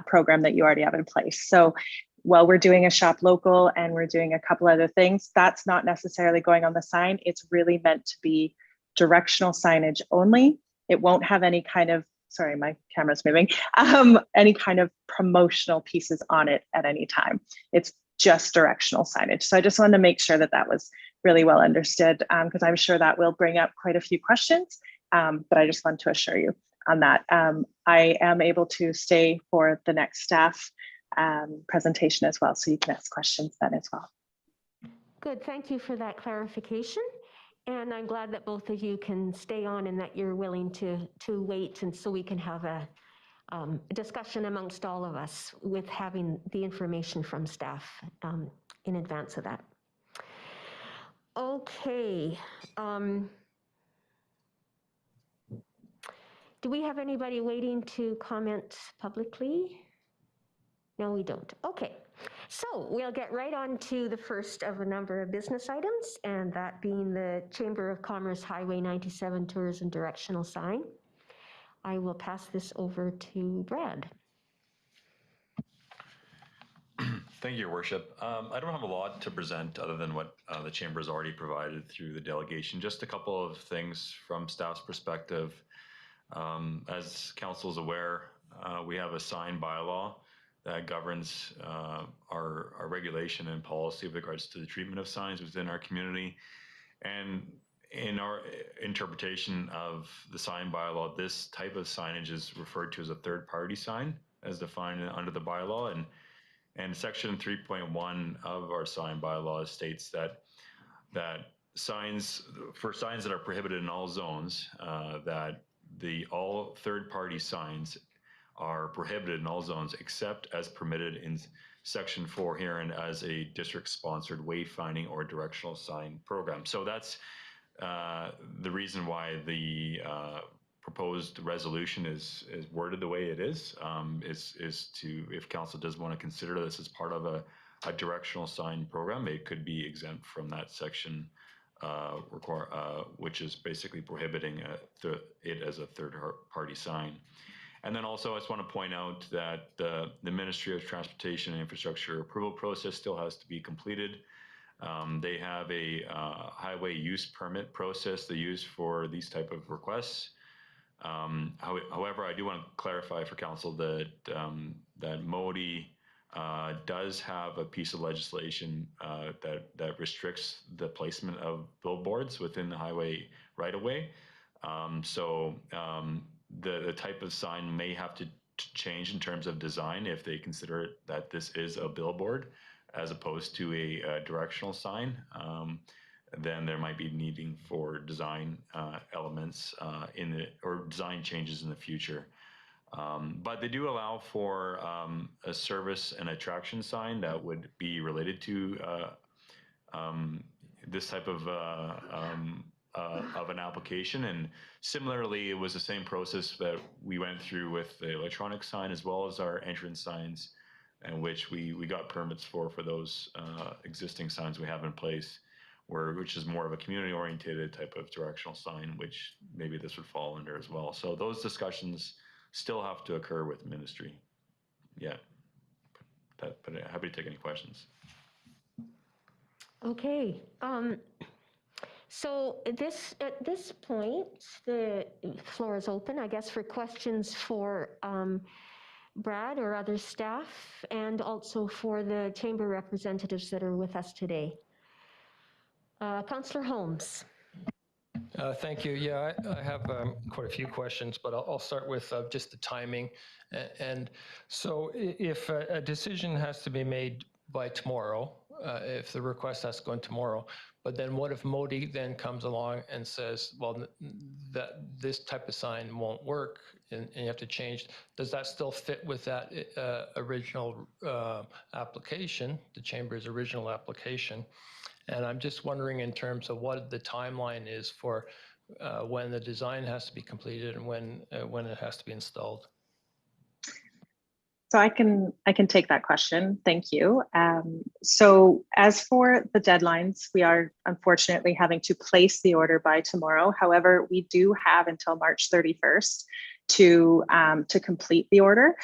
program that you already have in place. So while we're doing a shop local and we're doing a couple other things, that's not necessarily going on the sign. It's really meant to be directional signage only. It won't have any kind of, sorry, my camera's moving, any kind of promotional pieces on it at any time. It's just directional signage. So I just wanted to make sure that that was really well understood, because I'm sure that will bring up quite a few questions, but I just want to assure you on that. I am able to stay for the next staff presentation as well, so you can ask questions then as well. Good, thank you for that clarification. And I'm glad that both of you can stay on and that you're willing to wait, and so we can have a discussion amongst all of us with having the information from staff in advance of that. Okay. Do we have anybody waiting to comment publicly? No, we don't. Okay. So we'll get right on to the first of a number of business items, and that being the Chamber of Commerce Highway 97 Tourism Directional Sign. I will pass this over to Brad. Thank you, Your Worship. I don't have a lot to present other than what the Chamber has already provided through the delegation. Just a couple of things from staff's perspective. As Council is aware, we have a sign bylaw that governs our regulation and policy with regards to the treatment of signs within our community. And in our interpretation of the sign bylaw, this type of signage is referred to as a third-party sign, as defined under the bylaw. And section 3.1 of our sign bylaw states that signs that are prohibited in all zones, that all third-party signs are prohibited in all zones except as permitted in section 4 herein as a district-sponsored wayfinding or directional sign program. So that's the reason why the proposed resolution is worded the way it is to, if council does want to consider this as part of a directional sign program, it could be exempt from that section, which is basically prohibiting it as a third-party sign. And then also, I just want to point out that the Ministry of Transportation and Infrastructure approval process still has to be completed. They have a highway use permit process they use for these type of requests. However, I do want to clarify for council that that MOTI does have a piece of legislation that restricts the placement of billboards within the highway right-of-way. So the type of sign may have to change in terms of design if they consider that this is a billboard as opposed to a directional sign. Then there might be needing for design elements or design changes in the future. But they do allow for a service and attraction sign that would be related to this type of an application. And similarly, it was the same process that we went through with the electronic sign as well as our entrance signs, in which we got permits for those existing signs we have in place, which is more of a community oriented type of directional sign, which maybe this would fall under as well. So those discussions still have to occur with ministry. Yeah. But happy to take any questions. Okay. So at this point, the floor is open, I guess, for questions for Brad or other staff, and also for the chamber representatives that are with us today. Councillor Holmes. Thank you. Yeah, I have quite a few questions, but I'll start with just the timing. And so if a decision has to be made by tomorrow, if the request has to go in tomorrow, but then what if Modi then comes along and says, well, that this type of sign won't work and you have to change, does that still fit with that original application, the chamber's original application? And I'm just wondering in terms of what the timeline is for when the design has to be completed and when it has to be installed. So I can take that question. Thank you. So as for the deadlines, we are unfortunately having to place the order by tomorrow. However, we do have until March 31st to complete the order.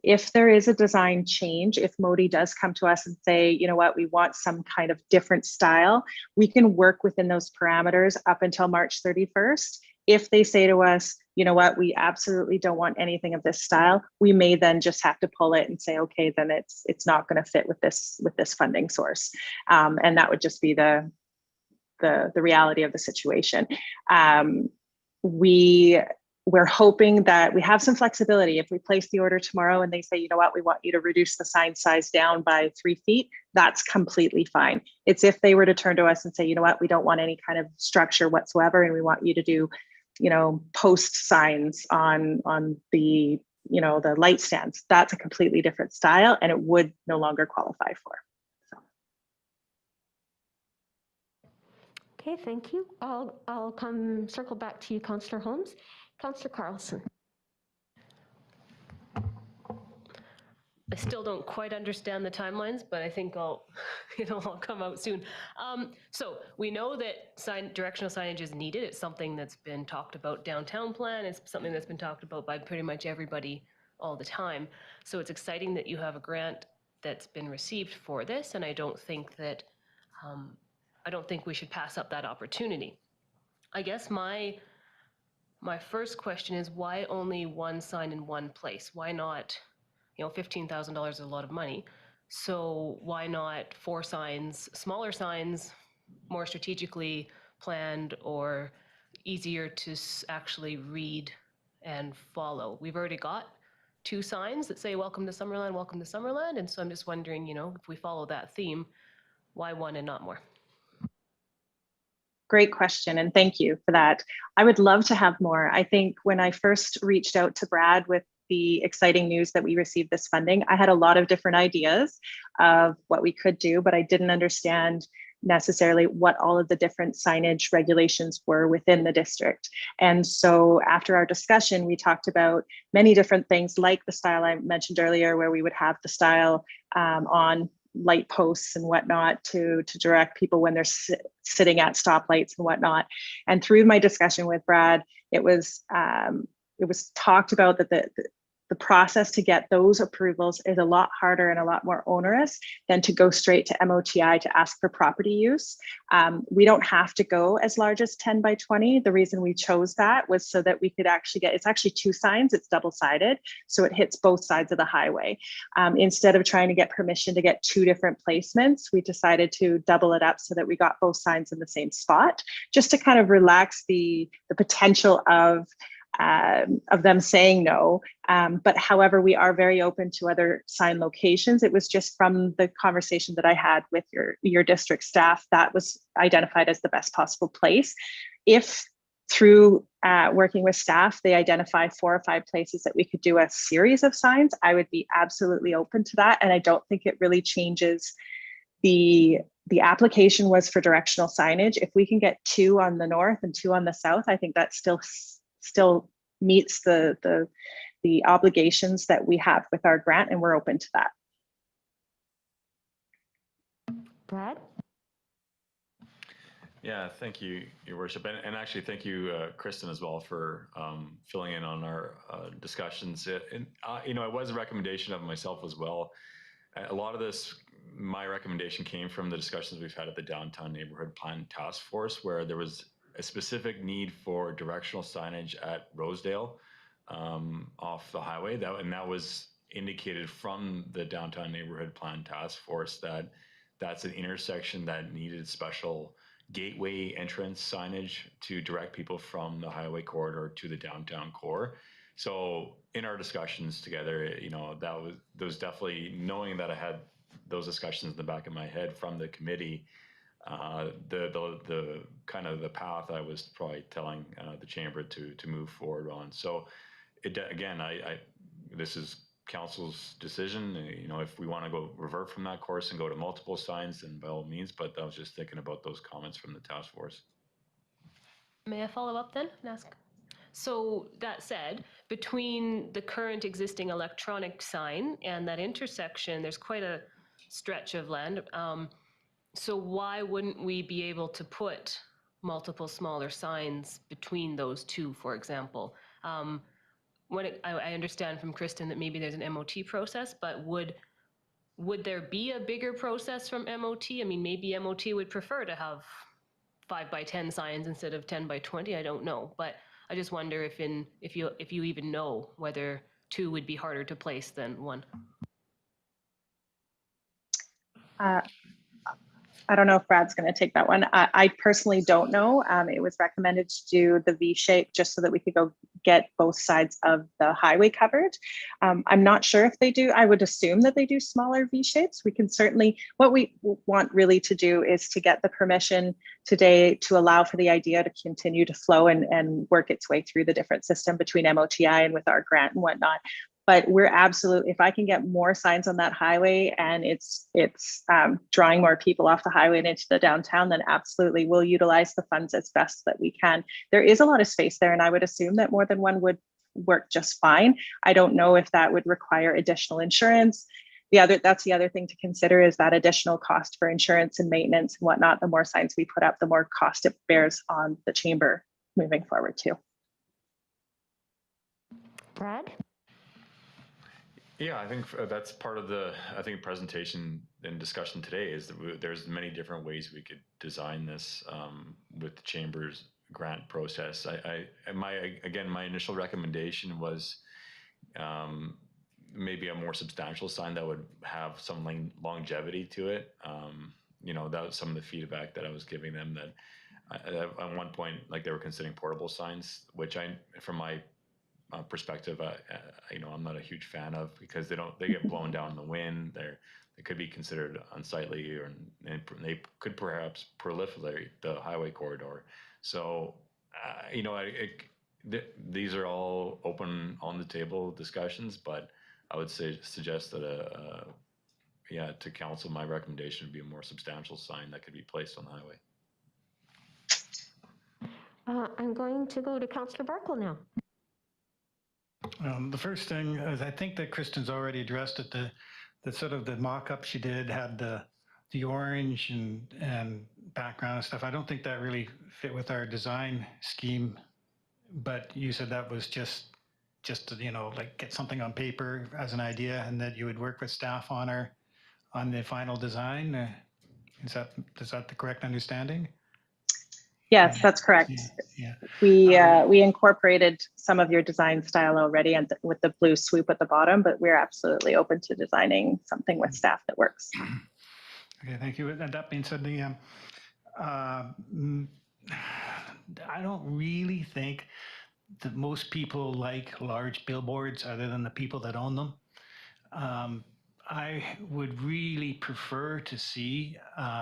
If there is a design change, if Modi does come to us and say, you know what, we want some kind of different style, we can work within those parameters up until March 31st. If they say to us, you know what, we absolutely don't want anything of this style, we may then just have to pull it and say, okay, then it's not going to fit with this funding source, and that would just be the reality of the situation. We're hoping that we have some flexibility. If we place the order tomorrow and they say, you know what, we want you to reduce the sign size down by 3 feet, that's completely fine. It's if they were to turn to us and say, you know what, we don't want any kind of structure whatsoever, and we want you to do, you know, post signs on the, you know, the light stands, that's a completely different style and it would no longer qualify for. Okay, thank you. I'll circle back to you, Councillor Holmes. Councillor Carlson. I still don't quite understand the timelines, but I think it'll all come out soon. So we know that directional signage is needed. It's something that's been talked about downtown plan. It's something that's been talked about by pretty much everybody all the time. So it's exciting that you have a grant that's been received for this, and I don't think we should pass up that opportunity. I guess my first question is, why only one sign in one place? Why not, you know, $15,000 is a lot of money. So why not 4 signs, smaller signs, more strategically planned or easier to actually read and follow? We've already got 2 signs that say, welcome to Summerland, welcome to Summerland. And so I'm just wondering, you know, if we follow that theme, why 1 and not more? Great question, and thank you for that. I would love to have more. I think when I first reached out to Brad with the exciting news that we received this funding, I had a lot of different ideas of what we could do, but I didn't understand necessarily what all of the different signage regulations were within the district. And so after our discussion, we talked about many different things, like the style I mentioned earlier, where we would have the style on light posts and whatnot to direct people when they're sitting at stoplights and whatnot. And through my discussion with Brad, it was talked about that the process to get those approvals is a lot harder and a lot more onerous than to go straight to MOTI to ask for property use. We don't have to go as large as 10 by 20. The reason we chose that was so that we could actually get, it's actually 2 signs, it's double-sided, so it hits both sides of the highway. Instead of trying to get permission to get 2 different placements, we decided to double it up so that we got both signs in the same spot, just to kind of relax the potential of of them saying no. But however, we are very open to other sign locations. It was just from the conversation that I had with your district staff that was identified as the best possible place. If through working with staff, they identify 4 or 5 places that we could do a series of signs, I would be absolutely open to that. And I don't think it really changes the application was for directional signage. If we can get 2 on the north and 2 on the south, I think that still meets the obligations that we have with our grant, and we're open to that. Brad? Yeah, thank you, Your Worship. And actually, thank you, Kristen, as well, for filling in on our discussions. It was a recommendation of myself as well. A lot of this, my recommendation came from the discussions we've had at the Downtown Neighborhood Plan Task Force, where there was a specific need for directional signage at Rosedale off the highway. That was indicated from the Downtown Neighborhood Plan Task Force that's an intersection that needed special gateway entrance signage to direct people from the highway corridor to the downtown core. So in our discussions together, that was definitely, knowing that I had those discussions in the back of my head from the committee, the kind of the path I was probably telling the chamber to move forward on. So again, this is council's decision. If we want to go revert from that course and go to multiple signs, then by all means. But I was just thinking about those comments from the task force. May I follow up then and ask? So that said, between the current existing electronic sign and that intersection, there's quite a stretch of land. So why wouldn't we be able to put multiple smaller signs between those two, for example? I understand from Kristen that maybe there's an MOT process, but would there be a bigger process from MOT? I mean, maybe MOT would prefer to have 5 by 10 signs instead of 10 by 20. I don't know, but I just wonder if you even know whether 2 would be harder to place than 1. I don't know if Brad's going to take that one. I personally don't know. It was recommended to do the V shape just so that we could go get both sides of the highway covered. I'm not sure if they do. I would assume that they do smaller V shapes. We can certainly, what we want really to do is to get the permission today to allow for the idea to continue to flow and work its way through the different system between MOTI and with our grant and whatnot. But we're absolutely, if I can get more signs on that highway and it's drawing more people off the highway and into the downtown, then absolutely we'll utilize the funds as best that we can. There is a lot of space there, and I would assume that more than one would work just fine. I don't know if that would require additional insurance. That's the other thing to consider, is that additional cost for insurance and maintenance and whatnot. The more signs we put up, the more cost it bears on the chamber moving forward too. Brad? Yeah, I think that's part of the presentation and discussion today, is that there's many different ways we could design this with the chamber's grant process. My initial recommendation was maybe a more substantial sign that would have some longevity to it. That was some of the feedback that I was giving them, that at one point, like, they were considering portable signs, which from my perspective, I'm not a huge fan of, because they get blown down in the wind. They could be considered unsightly, and they could perhaps proliferate the highway corridor. So, these are all open on the table discussions, but I would suggest that to council, my recommendation would be a more substantial sign that could be placed on the highway. I'm going to go to Councillor Barkle now. The first thing is, I think that Kristen's already addressed it. The sort of the mock-up she did had the orange and background and stuff. I don't think that really fit with our design scheme, but you said that was just to, like, get something on paper as an idea, and that you would work with staff on the final design. Is that the correct understanding? Yes, that's correct. Yeah. We incorporated some of your design style already, and with the blue swoop at the bottom, but we're absolutely open to designing something with staff that works. Okay, thank you. And that being said, I don't really think that most people like large billboards other than the people that own them. I would really prefer to see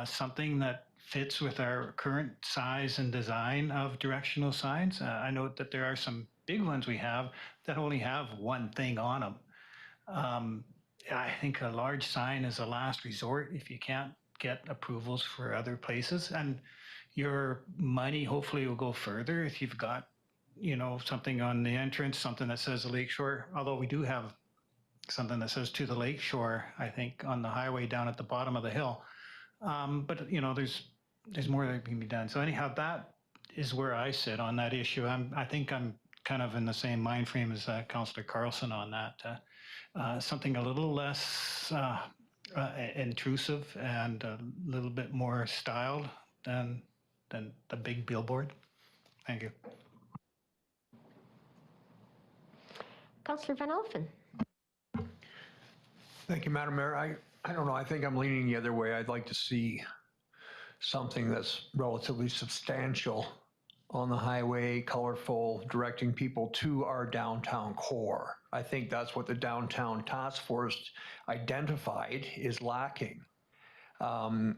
something that fits with our current size and design of directional signs. I note that there are some big ones we have that only have one thing on them. I think a large sign is a last resort if you can't get approvals for other places. And your money hopefully will go further if you've got, you know, something on the entrance, something that says the lakeshore, although we do have something that says to the lakeshore, I think, on the highway down at the bottom of the hill. But, you know, there's more that can be done. So anyhow, that is where I sit on that issue. I think I'm kind of in the same mind frame as Councillor Carlson on that. Something a little less intrusive and a little bit more styled than the big billboard. Thank you. Councillor Van Alphen. Thank you, Madam Mayor. I don't know, I think I'm leaning the other way. I'd like to see something that's relatively substantial on the highway, colorful, directing people to our downtown core. I think that's what the downtown task force identified is lacking,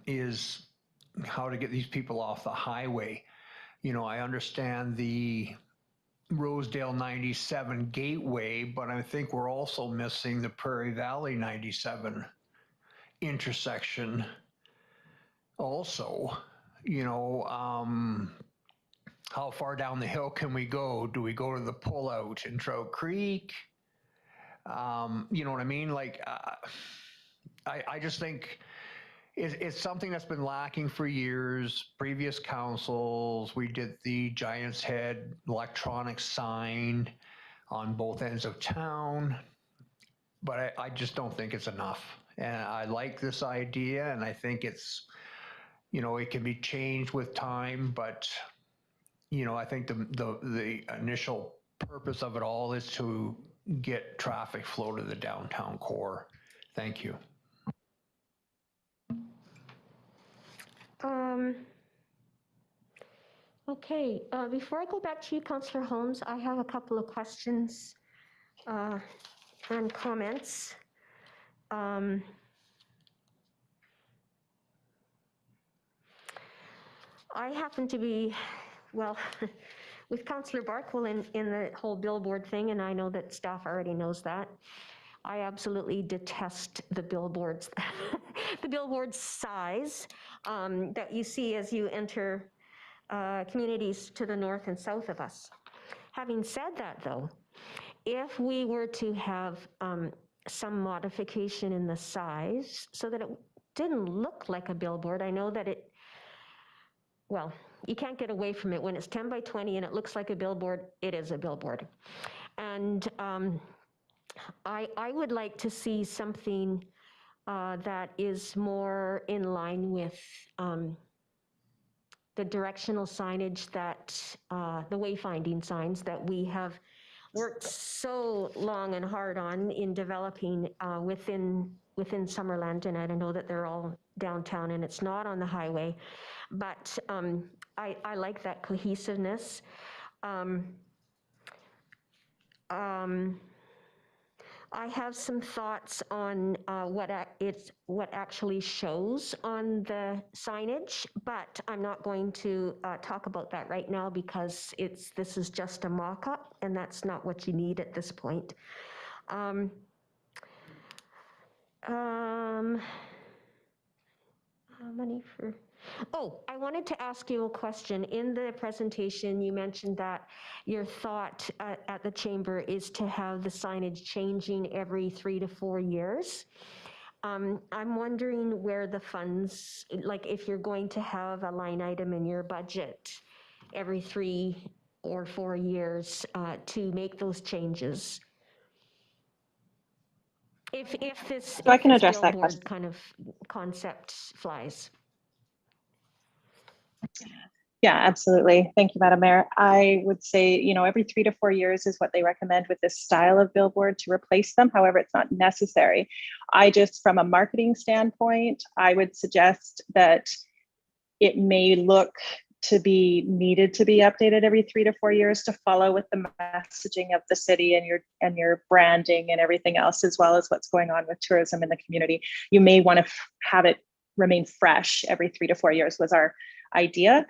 is how to get these people off the highway. You know, I understand the Rosedale 97 gateway, but I think we're also missing the Prairie Valley 97 intersection also. You know, how far down the hill can we go? Do we go to the pullout in Trout Creek? You know what I mean? Like, I just think it's something that's been lacking for years. Previous councils, we did the Giant's Head electronic sign on both ends of town, but I just don't think it's enough. And I like this idea, and I think it's, you know, it can be changed with time, but you know, I think the initial purpose of it all is to get traffic flow to the downtown core. Thank you. Okay, before I go back to you, Councillor Holmes, I have a couple of questions and comments. I happen to be, well, with Councillor Barkwell in the whole billboard thing, and I know that staff already knows that. I absolutely detest the billboards, the billboard size that you see as you enter communities to the north and south of us. Having said that, though, if we were to have some modification in the size so that it didn't look like a billboard, I know that it, well, you can't get away from it. When it's 10 by 20 and it looks like a billboard, it is a billboard. And I would like to see something that is more in line with the directional signage that, the wayfinding signs that we have worked so long and hard on in developing within Summerland. And I know that they're all downtown and it's not on the highway, but I like that cohesiveness. I have some thoughts on what actually shows on the signage, but I'm not going to talk about that right now because this is just a mock-up, and that's not what you need at this point. Money for. Oh, I wanted to ask you a question. In the presentation, you mentioned that your thought at the chamber is to have the signage changing every 3 to 4 years. I'm wondering where the funds, like if you're going to have a line item in your budget every 3 or 4 years to make those changes. If this, So I can address that billboard question. kind of concept flies. Yeah, absolutely. Thank you, Madam Mayor. I would say, you know, every 3 to 4 years is what they recommend with this style of billboard to replace them. However, it's not necessary. I just, from a marketing standpoint, I would suggest that it may look to be needed to be updated every 3 to 4 years to follow with the messaging of the city and your branding and everything else, as well as what's going on with tourism in the community. You may want to have it remain fresh every 3 to 4 years was our idea.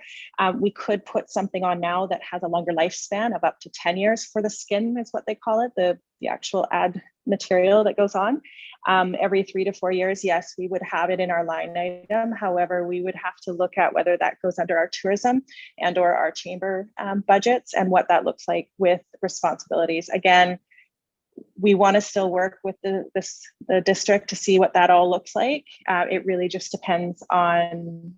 We could put something on now that has a longer lifespan of up to 10 years for the skin, is what they call it, the actual ad material that goes on. Every 3 to 4 years, yes, we would have it in our line item. However, we would have to look at whether that goes under our tourism and or our chamber budgets and what that looks like with responsibilities. Again, we want to still work with the district to see what that all looks like. It really just depends on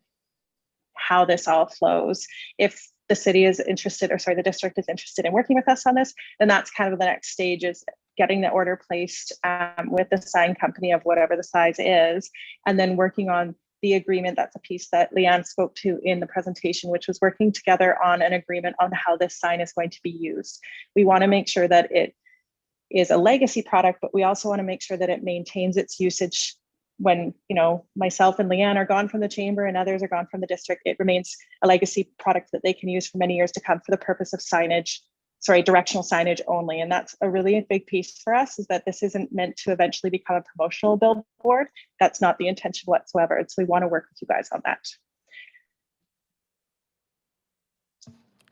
how this all flows. If the city is interested, or sorry, the district is interested in working with us on this, then that's kind of the next stage, is getting the order placed with the sign company of whatever the size is, and then working on the agreement. That's a piece that Leanne spoke to in the presentation, which was working together on an agreement on how this sign is going to be used. We want to make sure that it is a legacy product, but we also want to make sure that it maintains its usage when, you know, myself and Leanne are gone from the chamber and others are gone from the district. It remains a legacy product that they can use for many years to come for the purpose of signage, sorry, directional signage only. And that's a really big piece for us, is that this isn't meant to eventually become a promotional billboard. That's not the intention whatsoever. So we want to work with you guys on that.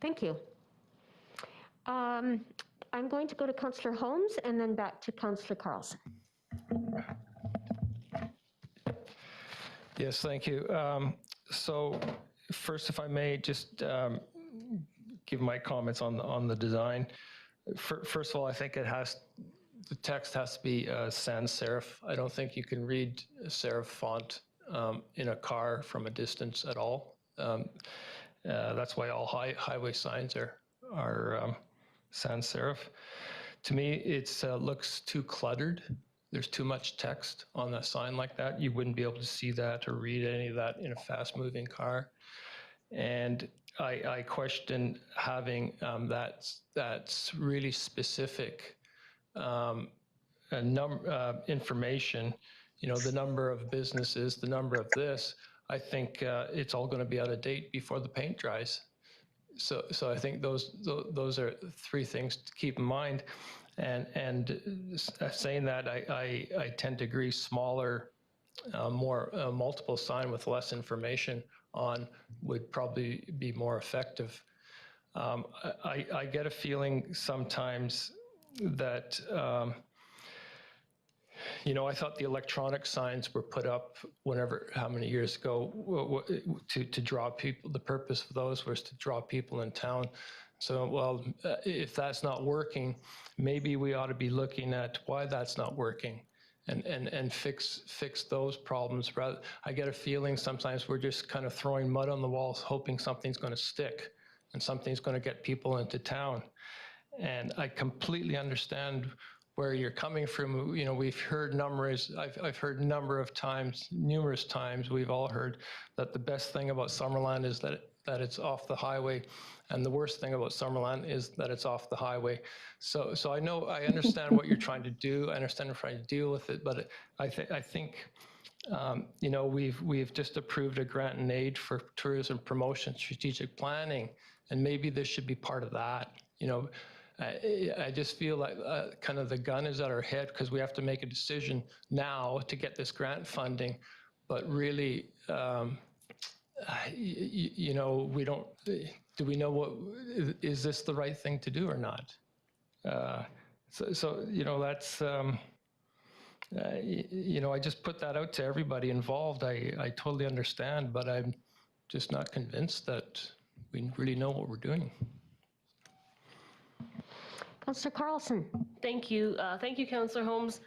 Thank you. I'm going to go to Councillor Holmes and then back to Councillor Carlson. Yes, thank you. So first, if I may, just give my comments on the design. First of all, I think the text has to be sans serif. I don't think you can read serif font in a car from a distance at all. That's why all highway signs are sans serif. To me, it looks too cluttered. There's too much text on a sign like that. You wouldn't be able to see that or read any of that in a fast-moving car. And I question having that's really specific information. You know, the number of businesses, the number of this. I think it's all going to be out of date before the paint dries. So I think those are three things to keep in mind. And saying that, I tend to agree, smaller, more multiple sign with less information on would probably be more effective. I get a feeling sometimes that, you know, I thought the electronic signs were put up how many years ago to draw people. The purpose of those was to draw people in town. So, well, if that's not working, maybe we ought to be looking at why that's not working and fix those problems. I get a feeling sometimes we're just kind of throwing mud on the walls, hoping something's going to stick and something's going to get people into town. And I completely understand where you're coming from. You know, we've heard I've heard numerous times, we've all heard that the best thing about Summerland is that it's off the highway, and the worst thing about Summerland is that it's off the highway. So I understand what you're trying to do. I understand you're trying to deal with it, but I think you know, we've just approved a grant and aid for tourism promotion, strategic planning, and maybe this should be part of that. You know, I just feel like kind of the gun is at our head because we have to make a decision now to get this grant funding, but really, you know, do we know is this the right thing to do or not? So you know, that's, you know, I just put that out to everybody involved. I totally understand, but I'm just not convinced that we really know what we're doing. Councillor Carlson. Thank you. Thank you, Councillor Holmes.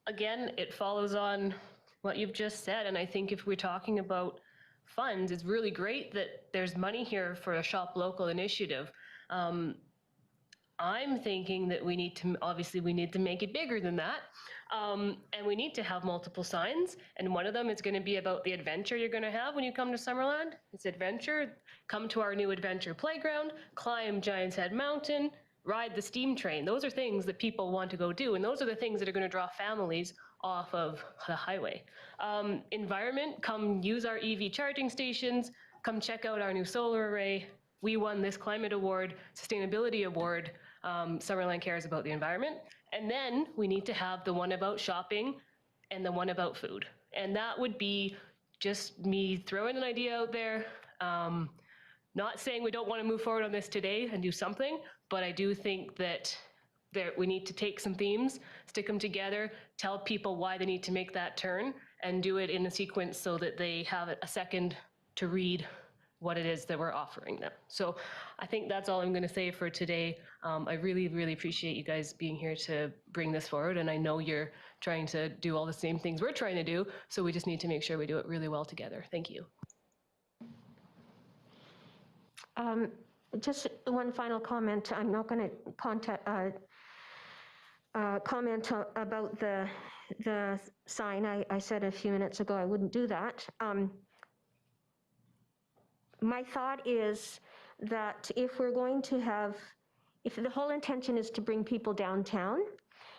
Again, it follows on what you've just said. And I think if we're talking about funds, it's really great that there's money here for a shop local initiative. I'm thinking that we need to make it bigger than that. And we need to have multiple signs. And one of them is going to be about the adventure you're going to have when you come to Summerland. It's adventure. Come to our new adventure playground, climb Giant's Head Mountain, ride the steam train. Those are things that people want to go do. And those are the things that are going to draw families off of the highway. Environment, come use our EV charging stations, come check out our new solar array. We won this climate award, sustainability award. Summerland cares about the environment. And then we need to have the one about shopping and the one about food. And that would be just me throwing an idea out there. Not saying we don't want to move forward on this today and do something, but I do think that we need to take some themes, stick them together, tell people why they need to make that turn, and do it in a sequence so that they have a second to read what it is that we're offering them. So I think that's all I'm going to say for today. I really, really appreciate you guys being here to bring this forward, and I know you're trying to do all the same things we're trying to do, so we just need to make sure we do it really well together. Thank you. Just one final comment. I'm not going to comment about the sign. I said a few minutes ago I wouldn't do that. My thought is that if we're going to have, if the whole intention is to bring people downtown,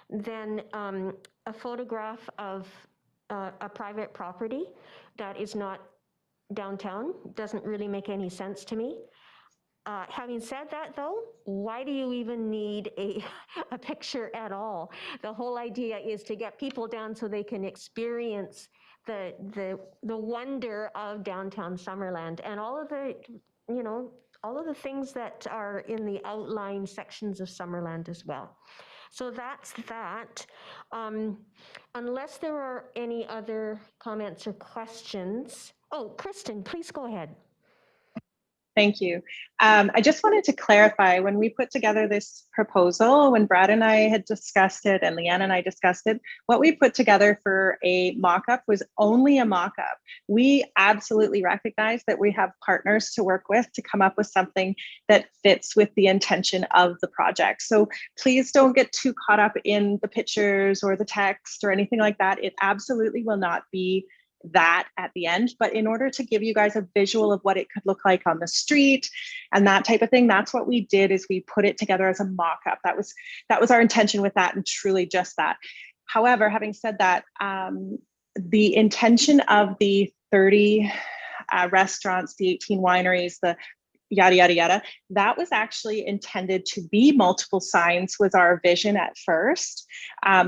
then a photograph of a private property that is not downtown doesn't really make any sense to me. Having said that, though, why do you even need a picture at all? The whole idea is to get people down so they can experience the wonder of downtown Summerland and all of the, you know, all of the things that are in the outlying sections of Summerland as well. So that's that. Unless there are any other comments or questions. Oh, Kristen, please go ahead. Thank you. I just wanted to clarify, when we put together this proposal, when Brad and I had discussed it and Leanne and I discussed it, what we put together for a mock-up was only a mock-up. We absolutely recognize that we have partners to work with to come up with something that fits with the intention of the project. So please don't get too caught up in the pictures or the text or anything like that. It absolutely will not be that at the end, but in order to give you guys a visual of what it could look like on the street and that type of thing, that's what we did, is we put it together as a mock-up. That was our intention with that, and truly just that. However, having said that, the intention of the 30 restaurants, the 18 wineries, the yada, yada, yada, that was actually intended to be multiple signs, was our vision at first,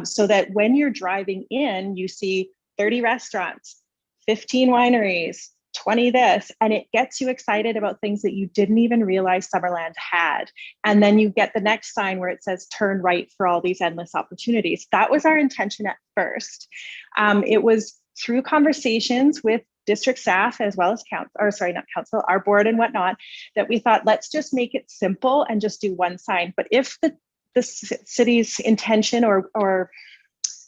so that when you're driving in, you see 30 restaurants, 15 wineries, 20 this, and it gets you excited about things that you didn't even realize Summerland had. And then you get the next sign where it says turn right for all these endless opportunities. That was our intention at first. It was through conversations with district staff as well as council, our board and whatnot, that we thought, let's just make it simple and just do one sign. But if the city's intention or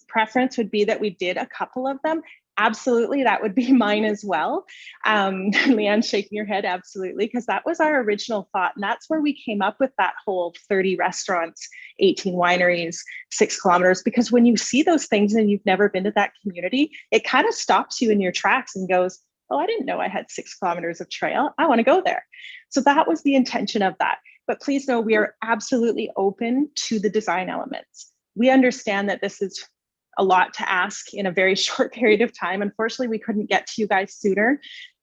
preference would be that we did a couple of them, absolutely, that would be mine as well. Leanne's shaking her head, absolutely, because that was our original thought. And that's where we came up with that whole 30 restaurants, 18 wineries, 6 kilometers, because when you see those things and you've never been to that community, it kind of stops you in your tracks and goes, oh, I didn't know I had 6 kilometers of trail. I want to go there. So that was the intention of that. But please know, we are absolutely open to the design elements. We understand that this is a lot to ask in a very short period of time. Unfortunately, we couldn't get to you guys sooner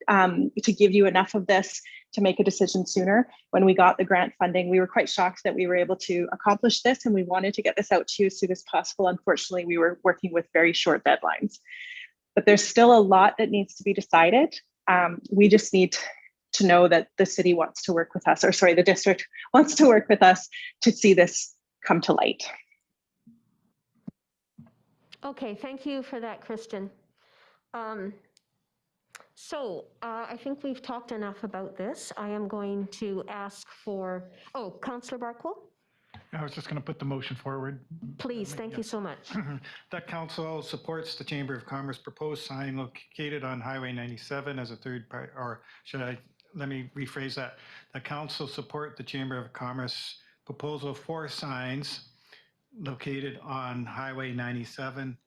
to give you enough of this to make a decision sooner. When we got the grant funding, we were quite shocked that we were able to accomplish this, and we wanted to get this out to you as soon as possible. Unfortunately, we were working with very short deadlines, but there's still a lot that needs to be decided. We just need to know that the city wants to work with us, or sorry, the district wants to work with us to see this come to light. Okay, thank you for that, Kristen. I think we've talked enough about this. I am going to ask for, Councillor Barkwell? I was just going to put the motion forward. Please, thank you so much. That council supports the Chamber of Commerce proposed sign located on Highway 97 as a third part, or let me rephrase that. The council support the Chamber of Commerce proposal for signs located on Highway 97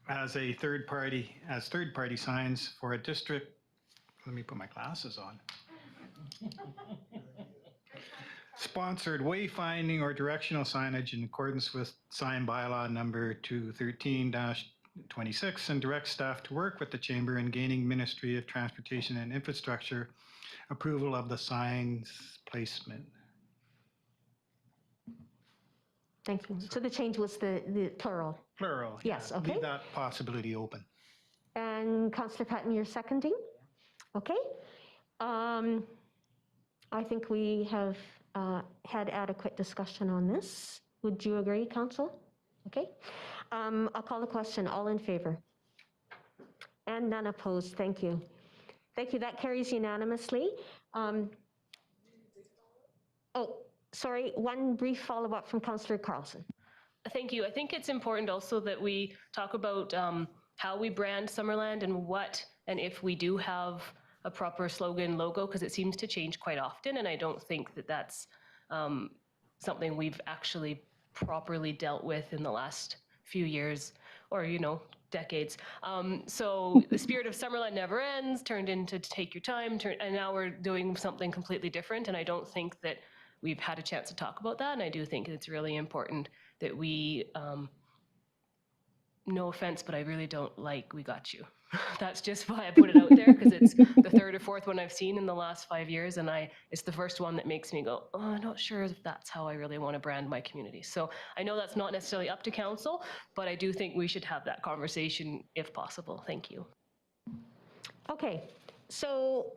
as third party signs for a district. Let me put my glasses on. Sponsored wayfinding or directional signage in accordance with sign bylaw number 213 26, and direct staff to work with the Chamber in gaining Ministry of Transportation and Infrastructure approval of the signs placement. Thank you. So the change was the plural. Plural. Yes, yeah. okay. Leave that possibility open. And Councillor Patton, you're seconding? Okay. I think we have had adequate discussion on this. Would you agree, Council? Okay. I'll call the question. All in favor? And none opposed. Thank you. Thank you. That carries unanimously. Oh, sorry. One brief follow-up from Councillor Carlson. Thank you. I think it's important also that we talk about how we brand Summerland and if we do have a proper slogan logo, because it seems to change quite often. And I don't think that that's something we've actually properly dealt with in the last few years or, decades. So the spirit of Summerland never ends, turned into take your time, and now we're doing something completely different. And I don't think that we've had a chance to talk about that. And I do think it's really important that we, no offense, but I really don't like "we got you." That's just why I put it out there, because it's the third or fourth one I've seen in the last 5 years, and it's the first one that makes me go, oh, I'm not sure if that's how I really want to brand my community. So I know that's not necessarily up to council, but I do think we should have that conversation if possible. Thank you. Okay, so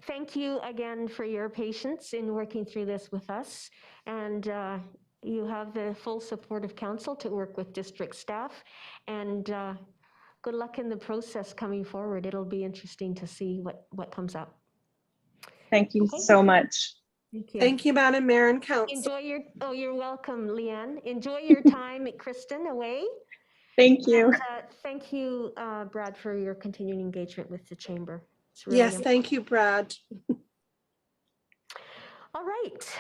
thank you again for your patience in working through this with us. And you have the full support of council to work with district staff. And good luck in the process coming forward. It'll be interesting to see what comes up. Thank you Okay. so much. Thank you. Thank you, Madam Mayor and Council. You're welcome, Leanne. Enjoy your time at Kristen away. Thank you. And, thank you, Brad, for your continuing engagement with the Chamber. It's really Yes, thank you, Brad. All right.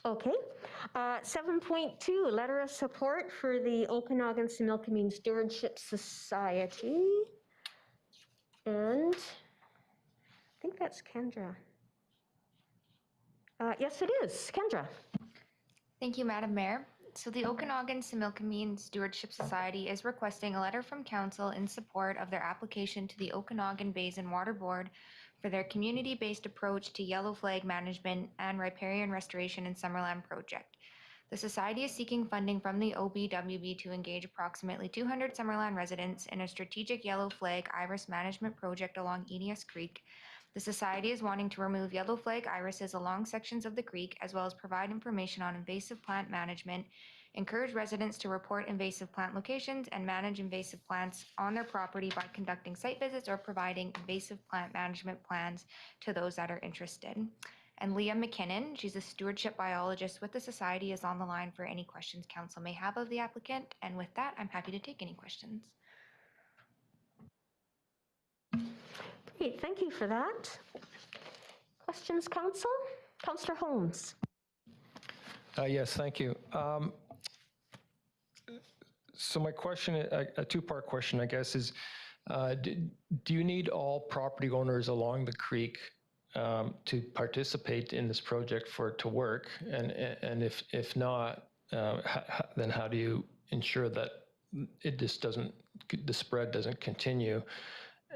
Okay. 7.2, letter of support for the Okanagan-Similkameen Stewardship Society. And I think that's Kendra. Yes, it is. Kendra. Thank you, Madam Mayor. So the Okanagan-Similkameen Stewardship Society is requesting a letter from Council in support of their application to the Okanagan Basin Water Board for their community-based approach to yellow flag management and riparian restoration in Summerland project. The Society is seeking funding from the OBWB to engage approximately 200 Summerland residents in a strategic yellow flag iris management project along Eneas Creek. The Society is wanting to remove yellow flag irises along sections of the creek, as well as provide information on invasive plant management, encourage residents to report invasive plant locations, and manage invasive plants on their property by conducting site visits or providing invasive plant management plans to those that are interested. And Leah McKinnon, she's a stewardship biologist with the Society, is on the line for any questions council may have of the applicant. And with that, I'm happy to take any questions. Great, thank you for that. Questions, Council? Councillor Holmes. Yes, thank you. So my question, a two-part question, I guess, is do you need all property owners along the creek to participate in this project for it to work? And if not, then how do you ensure that it just doesn't, the spread doesn't continue?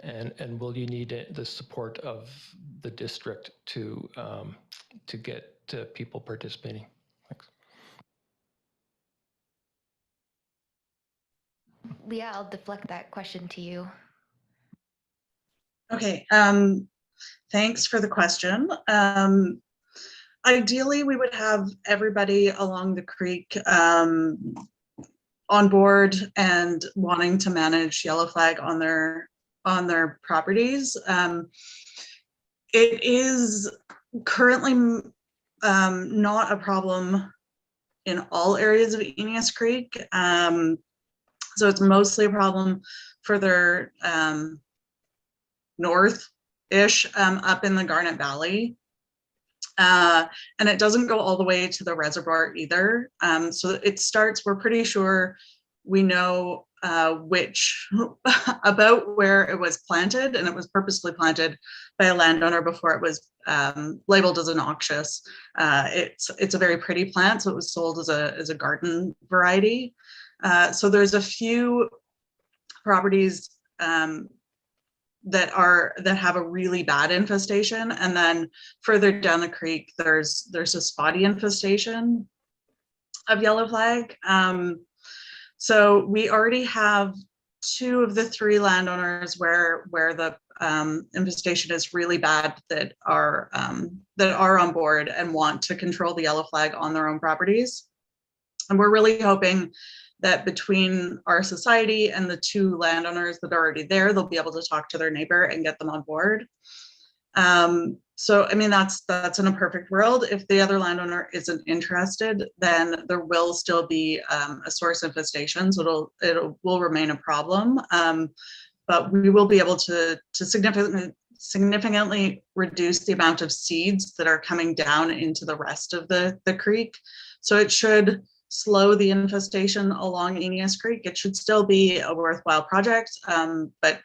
And will you need the support of the district to get people participating? Thanks. Leah, I'll deflect that question to you. Okay, thanks for the question. Ideally, we would have everybody along the creek on board and wanting to manage yellow flag on their properties. It is currently not a problem in all areas of Eneas Creek. So it's mostly a problem further north-ish up in the Garnet Valley. And it doesn't go all the way to the reservoir either. So it starts, we're pretty sure we know which about where it was planted, and it was purposely planted by a landowner before it was labeled as a noxious. It's a very pretty plant, so it was sold as a garden variety. So there's a few properties that have a really bad infestation, and then further down the creek there's a spotty infestation of yellow flag. So we already have 2 of the 3 landowners where the infestation is really bad that are on board and want to control the yellow flag on their own properties. And we're really hoping that between our society and the 2 landowners that are already there, they'll be able to talk to their neighbor and get them on board. So, I mean, that's in a perfect world. If the other landowner isn't interested, then there will still be a source infestation, so it will remain a problem. But we will be able to significantly reduce the amount of seeds that are coming down into the rest of the creek. So it should slow the infestation along Aeneas Creek. It should still be a worthwhile project, but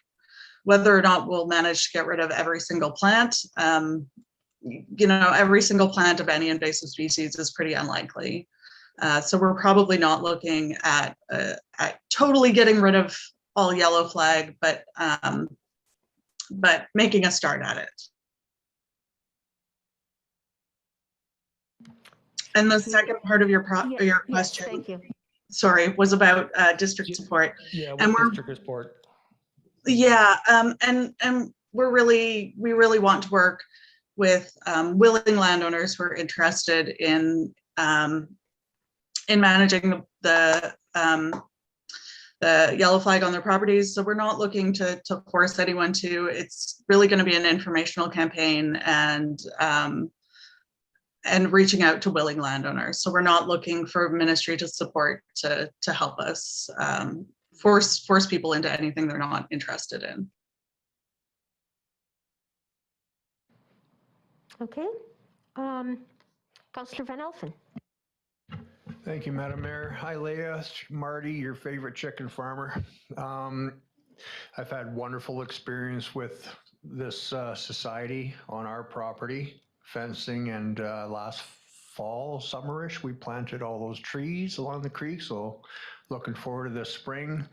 whether or not we'll manage to get rid of every single plant, every single plant of any invasive species is pretty unlikely. So we're probably not looking at totally getting rid of all yellow flag, but making a start at it. And the second part of your question, yes, thank you. Sorry, was about district support. Yeah, and what district support? Yeah, and we really want to work with willing landowners who are interested in managing the yellow flag on their properties. So we're not looking to force anyone to. It's really going to be an informational campaign and reaching out to willing landowners. So we're not looking for ministry to support to help us force people into anything they're not interested in. Okay. Councillor Van Elfen. Thank you, Madam Mayor. Hi, Leah, Marty, your favorite chicken farmer. I've had wonderful experience with this society on our property, fencing, and last fall, summerish, we planted all those trees along the creek. So looking forward to this spring.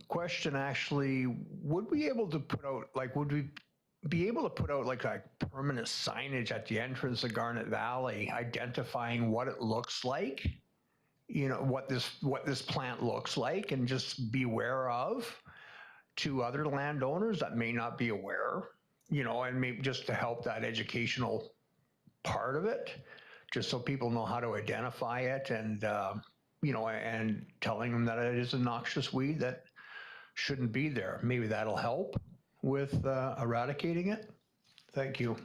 Question actually, would we be able to put out like permanent signage at the entrance of Garnet Valley identifying what it looks like, what this plant looks like, and just be aware of to other landowners that may not be aware, and maybe just to help that educational part of it, just so people know how to identify it, and and telling them that it is a noxious weed that shouldn't be there. Maybe that'll help with eradicating it. Thank you.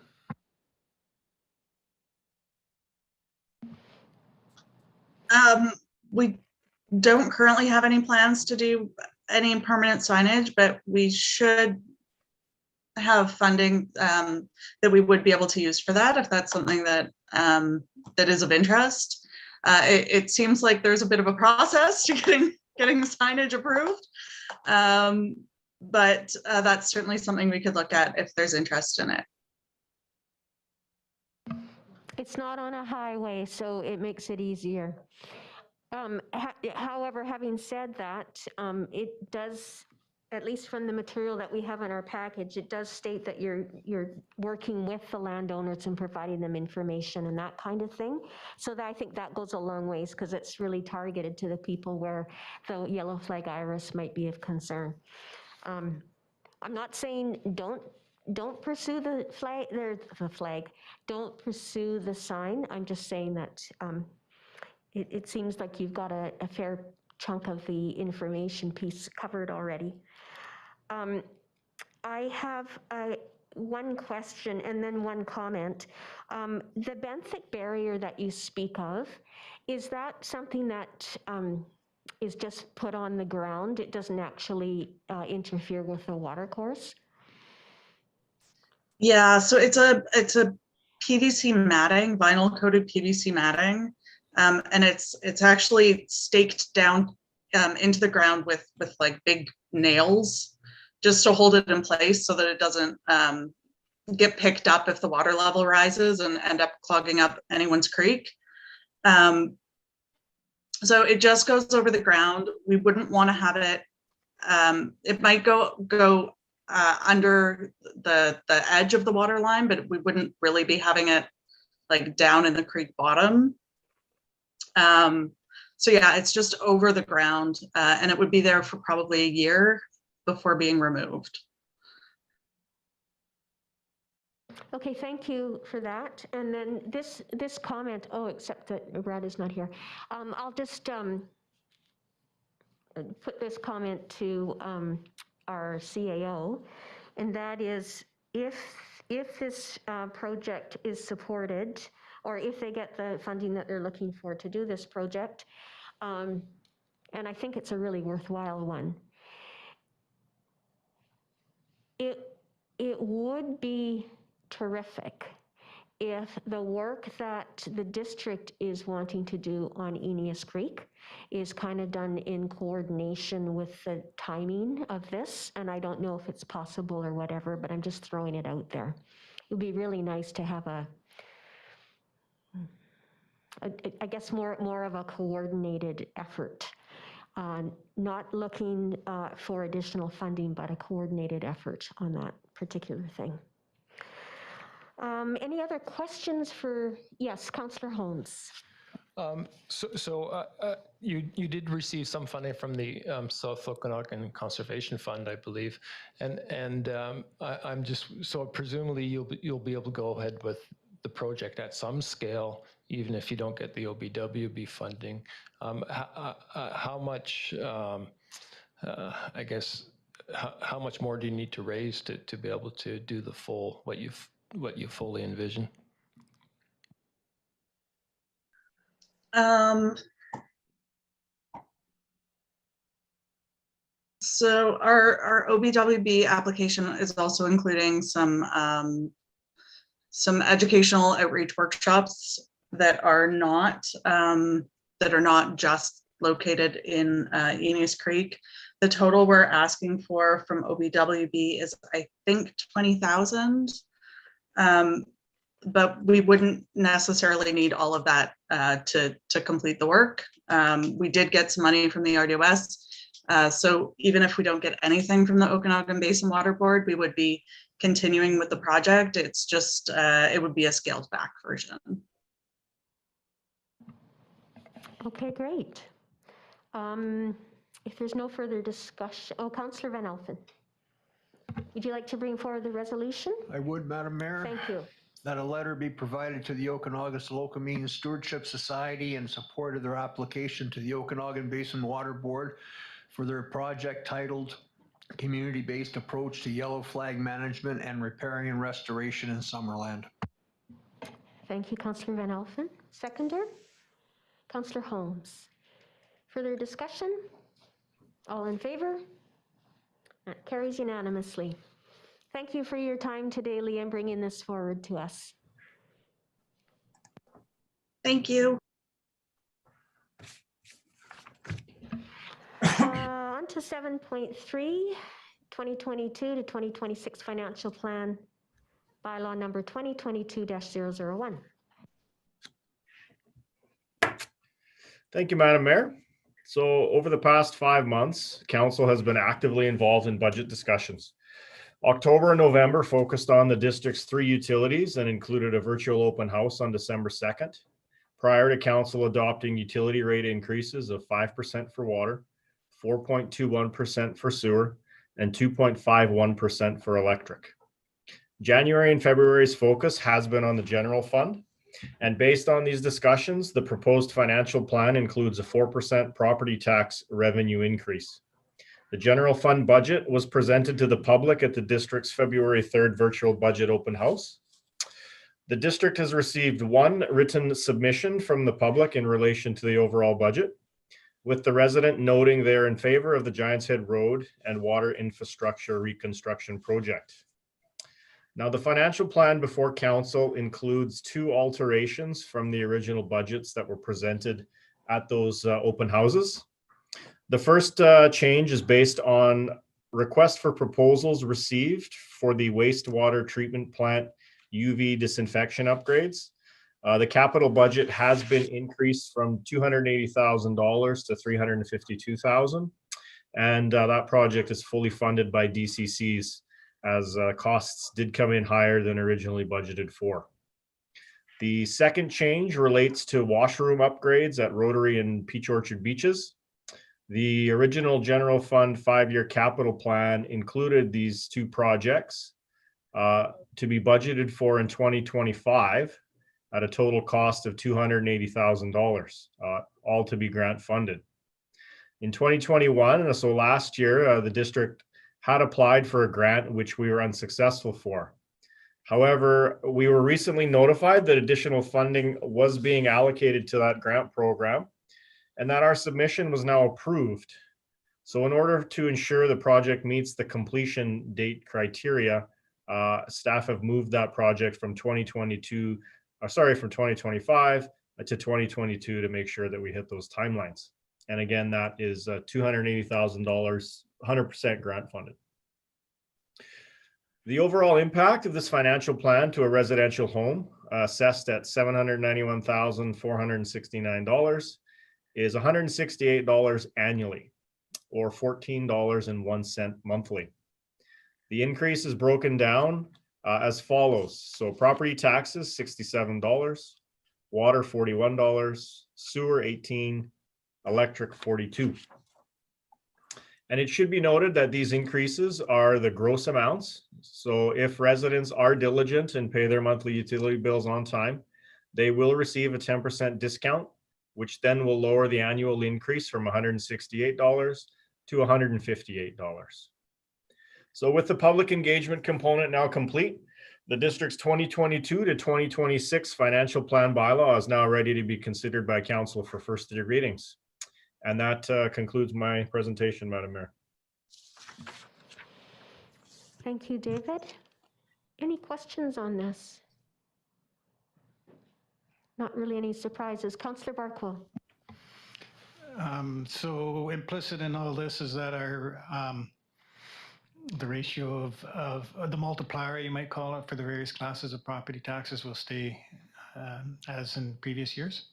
We don't currently have any plans to do any permanent signage, but we should have funding that we would be able to use for that if that's something that that is of interest. It seems like there's a bit of a process to getting the signage approved, but that's certainly something we could look at if there's interest in it. It's not on a highway, so it makes it easier. However, having said that, it does, at least from the material that we have in our package, it does state that you're working with the landowners and providing them information and that kind of thing. So that, I think that goes a long ways, because it's really targeted to the people where the yellow flag iris might be of concern. I'm not saying don't pursue the flag. Don't pursue the sign. I'm just saying that it seems like you've got a fair chunk of the information piece covered already. I have one question and then one comment. The benthic barrier that you speak of, is that something that is just put on the ground? It doesn't actually interfere with the water course? Yeah, so it's a PVC matting, vinyl coated PVC matting, and it's actually staked down into the ground with like big nails just to hold it in place so that it doesn't get picked up if the water level rises and end up clogging up anyone's creek. So it just goes over the ground. We wouldn't want to have it. It might go under the edge of the water line, but we wouldn't really be having it like down in the creek bottom. So yeah, it's just over the ground, and it would be there for probably a year before being removed. Okay, thank you for that. And then this comment, oh, except that Brad is not here. I'll just put this comment to our CAO, and that is if this project is supported, or if they get the funding that they're looking for to do this project, and I think it's a really worthwhile one, it would be terrific if the work that the district is wanting to do on Eneas Creek is kind of done in coordination with the timing of this. And I don't know if it's possible or whatever, but I'm just throwing it out there. It would be really nice to have I guess more of a coordinated effort. Not looking for additional funding, but a coordinated effort on that particular thing. Any other questions for, yes, Councillor Holmes? You did receive some funding from the South Okanagan Conservation Fund, I believe, and I'm just, so presumably you'll be able to go ahead with the project at some scale, even if you don't get the OBWB funding. How much, I guess, how much more do you need to raise to be able to do the full, what you fully envision? So our OBWB application is also including some educational outreach workshops that are not just located in Eneas Creek. The total we're asking for from OBWB is, I think, 20,000. But we wouldn't necessarily need all of that to complete the work. We did get some money from the RDOS. So even if we don't get anything from the Okanagan Basin Water Board, we would be continuing with the project. It's just, it would be a scaled back version. Okay, great. If there's no further discussion, oh, Councillor Van Elfen. Would you like to bring forward the resolution? I would, Madam Mayor. Thank you. That a letter be provided to the Okanagan Stewardship Society in support of their application to the Okanagan Basin Water Board for their project titled Community-Based Approach to Yellow Flag Management and Repairing and Restoration in Summerland. Thank you, Councillor Van Elfen. Seconder? Councillor Holmes. Further discussion? All in favor? That carries unanimously. Thank you for your time today, Liam, bringing this forward to us. Thank you. On to 7.3, 2022 to 2026 Financial Plan, bylaw number 2022-001. Thank you, Madam Mayor. So over the past 5 months, Council has been actively involved in budget discussions. October and November focused on the district's 3 utilities and included a virtual open house on December 2nd, prior to Council adopting utility rate increases of 5% for water, 4.21% for sewer, and 2.51% for electric. January and February's focus has been on the general fund. And based on these discussions, the proposed financial plan includes a 4% property tax revenue increase. The general fund budget was presented to the public at the district's February 3rd virtual budget open house. The district has received 1 written submission from the public in relation to the overall budget, with the resident noting they're in favor of the Giants Head Road and water infrastructure reconstruction project. Now, the financial plan before Council includes 2 alterations from the original budgets that were presented at those open houses. The first change is based on request for proposals received for the wastewater treatment plant UV disinfection upgrades. The capital budget has been increased from $280,000 to $352,000, and that project is fully funded by DCCs as costs did come in higher than originally budgeted for. The second change relates to washroom upgrades at Rotary and Peach Orchard Beaches. The original general fund 5-year capital plan included these two projects to be budgeted for in 2025 at a total cost of $280,000, all to be grant funded. In 2021, so last year, the district had applied for a grant which we were unsuccessful for. However, we were recently notified that additional funding was being allocated to that grant program and that our submission was now approved. So in order to ensure the project meets the completion date criteria, staff have moved that project from 2025 to 2022 to make sure that we hit those timelines. And again, that is $280,000, 100% grant funded. The overall impact of this financial plan to a residential home assessed at $791,469 is $168 annually, or $14.01 monthly. The increase is broken down as follows. So property taxes, $67, water, $41, sewer, $18, electric, $42. And it should be noted that these increases are the gross amounts. So if residents are diligent and pay their monthly utility bills on time, they will receive a 10% discount, which then will lower the annual increase from $168 to $158. So with the public engagement component now complete, the district's 2022 to 2026 financial plan bylaw is now ready to be considered by council for first three readings. And that concludes my presentation, Madam Mayor. Thank you, David. Any questions on this? Not really any surprises. Councillor Barkwell. So implicit in all this is that our the ratio of the multiplier, you might call it, for the various classes of property taxes will stay as in previous years?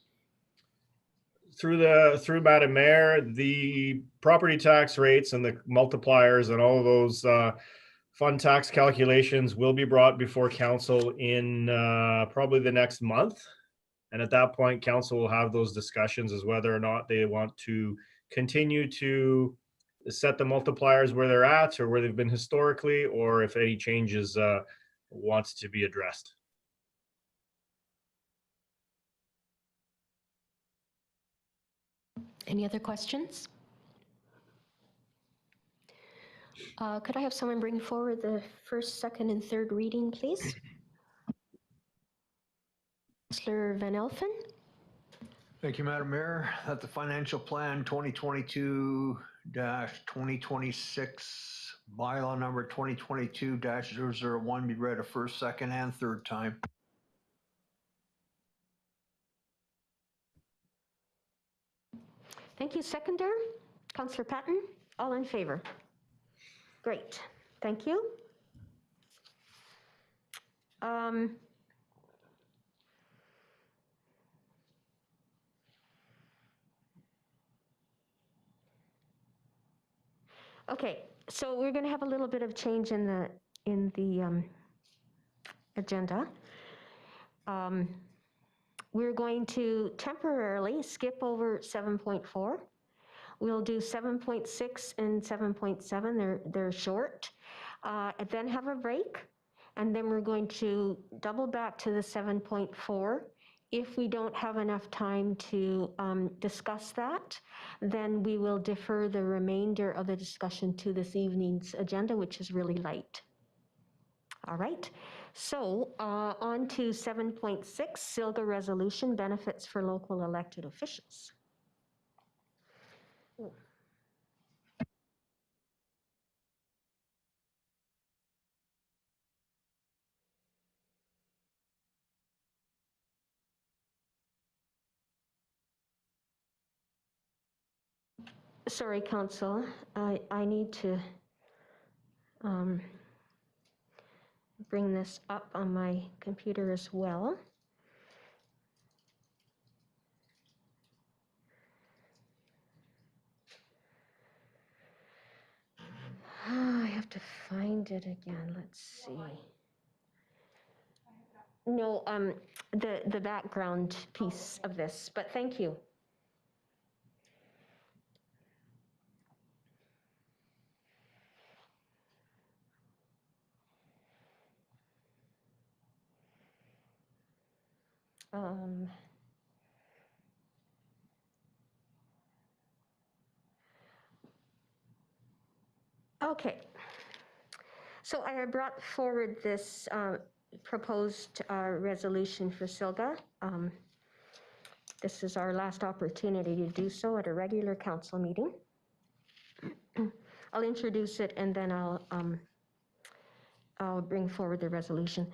Through Madam Mayor, the property tax rates and the multipliers and all of those fund tax calculations will be brought before council in probably the next month. And at that point, council will have those discussions as whether or not they want to continue to set the multipliers where they're at or where they've been historically, or if any changes wants to be addressed. Any other questions? Could I have someone bring forward the first, second, and third reading, please? Councillor Van Elfen. Thank you, Madam Mayor. That the financial plan 2022-2026 bylaw number 2022-001 be read a first, second, and third time. Thank you. Seconder, Councillor Patton. All in favor? Great. Thank you. Okay, so we're going to have a little bit of change in the agenda. We're going to temporarily skip over 7.4. We'll do 7.6 and 7.7. They're short. And then have a break, and then we're going to double back to the 7.4. If we don't have enough time to discuss that, then we will defer the remainder of the discussion to this evening's agenda, which is really light. All right, so on to 7.6, SILGA resolution, benefits for local elected officials. Sorry, Council, I need to bring this up on my computer as well. I have to find it again. Let's see. No, the background piece of this, but thank you. Okay. So I brought forward this proposed resolution for Silga. This is our last opportunity to do so at a regular council meeting. I'll introduce it and then I'll bring forward the resolution.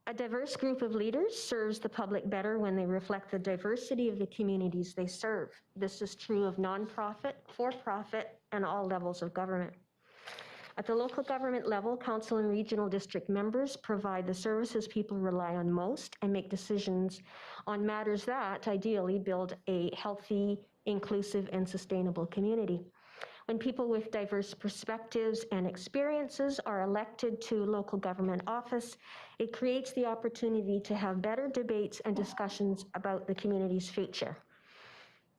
A diverse group of leaders serves the public better when they reflect the diversity of the communities they serve. This is true of nonprofit, for-profit, and all levels of government. At the local government level, council and regional district members provide the services people rely on most and make decisions on matters that ideally build a healthy, inclusive, and sustainable community. When people with diverse perspectives and experiences are elected to local government office, it creates the opportunity to have better debates and discussions about the community's future.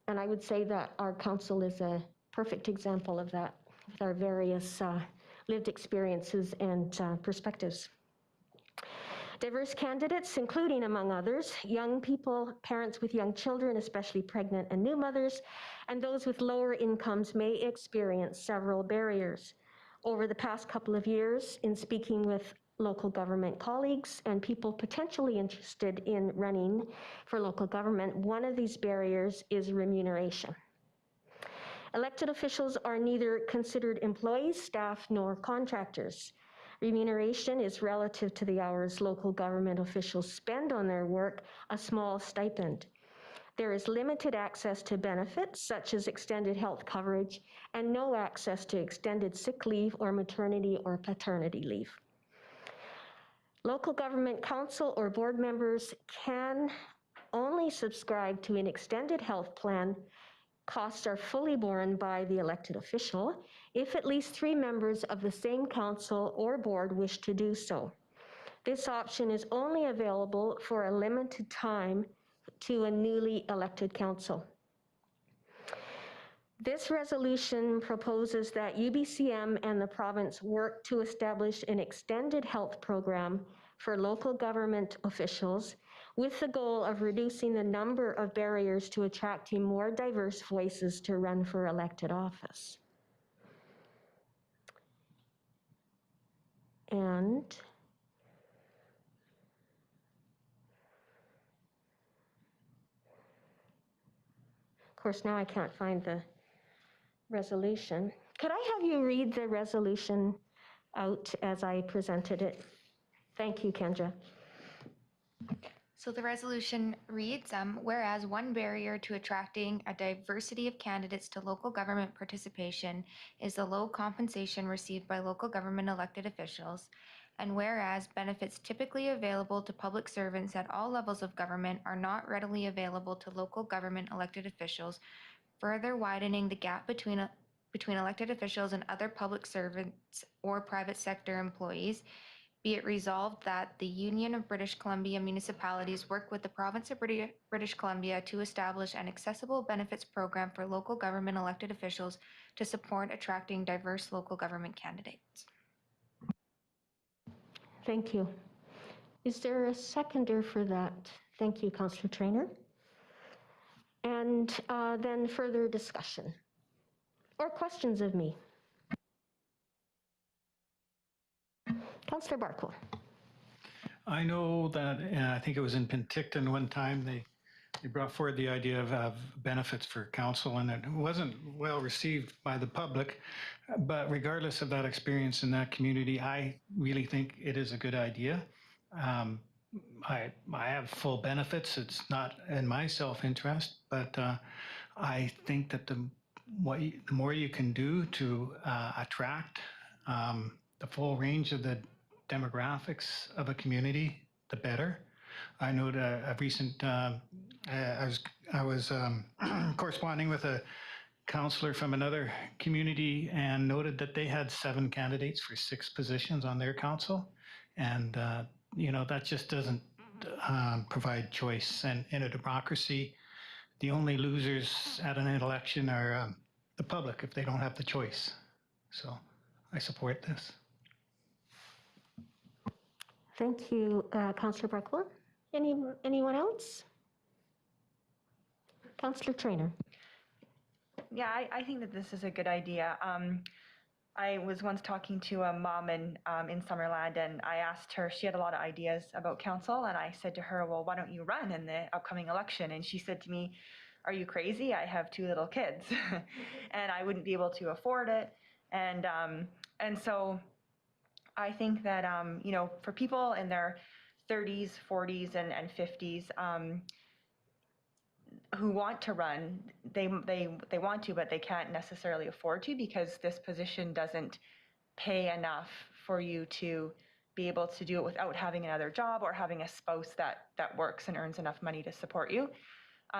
And I would say that our council is a perfect example of that, with our various lived experiences and perspectives. Diverse candidates, including, among others, young people, parents with young children, especially pregnant and new mothers, and those with lower incomes may experience several barriers. Over the past couple of years, in speaking with local government colleagues and people potentially interested in running for local government, one of these barriers is remuneration. Elected officials are neither considered employees, staff, nor contractors. Remuneration is relative to the hours local government officials spend on their work, a small stipend. There is limited access to benefits such as extended health coverage and no access to extended sick leave or maternity or paternity leave. Local government council or board members can only subscribe to an extended health plan. Costs are fully borne by the elected official if at least 3 members of the same council or board wish to do so. This option is only available for a limited time to a newly elected council. This resolution proposes that UBCM and the province work to establish an extended health program for local government officials with the goal of reducing the number of barriers to attracting more diverse voices to run for elected office. And of course, now I can't find the resolution. Could I have you read the resolution out as I presented it? Thank you, Kendra. So the resolution reads, whereas one barrier to attracting a diversity of candidates to local government participation is the low compensation received by local government elected officials, and whereas benefits typically available to public servants at all levels of government are not readily available to local government elected officials, further widening the gap between elected officials and other public servants or private sector employees, be it resolved that the Union of British Columbia Municipalities work with the Province of British Columbia to establish an accessible benefits program for local government elected officials to support attracting diverse local government candidates. Thank you. Is there a seconder for that? Thank you, Councillor Traynor. And then further discussion or questions of me? Councillor Barkle. I know that I think it was in Penticton one time they brought forward the idea of benefits for council, and it wasn't well received by the public. But regardless of that experience in that community, I really think it is a good idea. I have full benefits. It's not in my self-interest, but I think that the more you can do to attract the full range of the demographics of a community, the better. I know a recent, I was corresponding with a counselor from another community and noted that they had 7 candidates for 6 positions on their council. And, that just doesn't provide choice. And in a democracy, the only losers at an election are the public if they don't have the choice. So I support this. Thank you, Councillor Breckler. Anyone else? Councillor Trainer. Yeah, I think that this is a good idea. I was once talking to a mom in Summerland, and I asked her, she had a lot of ideas about council, and I said to her, well, why don't you run in the upcoming election? And she said to me, are you crazy? I have 2 little kids and I wouldn't be able to afford it. And so I think that, for people in their 30s, 40s, and 50s, who want to run, they want to, but they can't necessarily afford to, because this position doesn't pay enough for you to be able to do it without having another job or having a spouse that works and earns enough money to support you.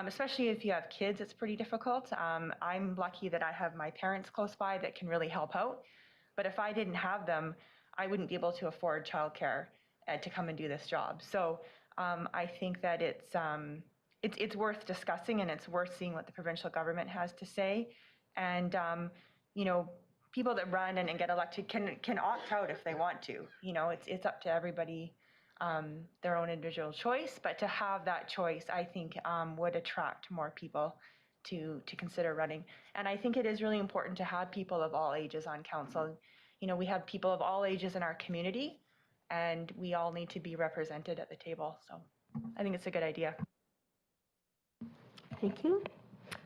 Especially if you have kids, it's pretty difficult. I'm lucky that I have my parents close by that can really help out. But if I didn't have them, I wouldn't be able to afford childcare to come and do this job. So I think that it's worth discussing, and it's worth seeing what the provincial government has to say. And people that run and get elected can opt out if they want to. It's up to everybody, their own individual choice. But to have that choice, I think would attract more people to consider running. And I think it is really important to have people of all ages on council. We have people of all ages in our community, and we all need to be represented at the table. So I think it's a good idea. Thank you.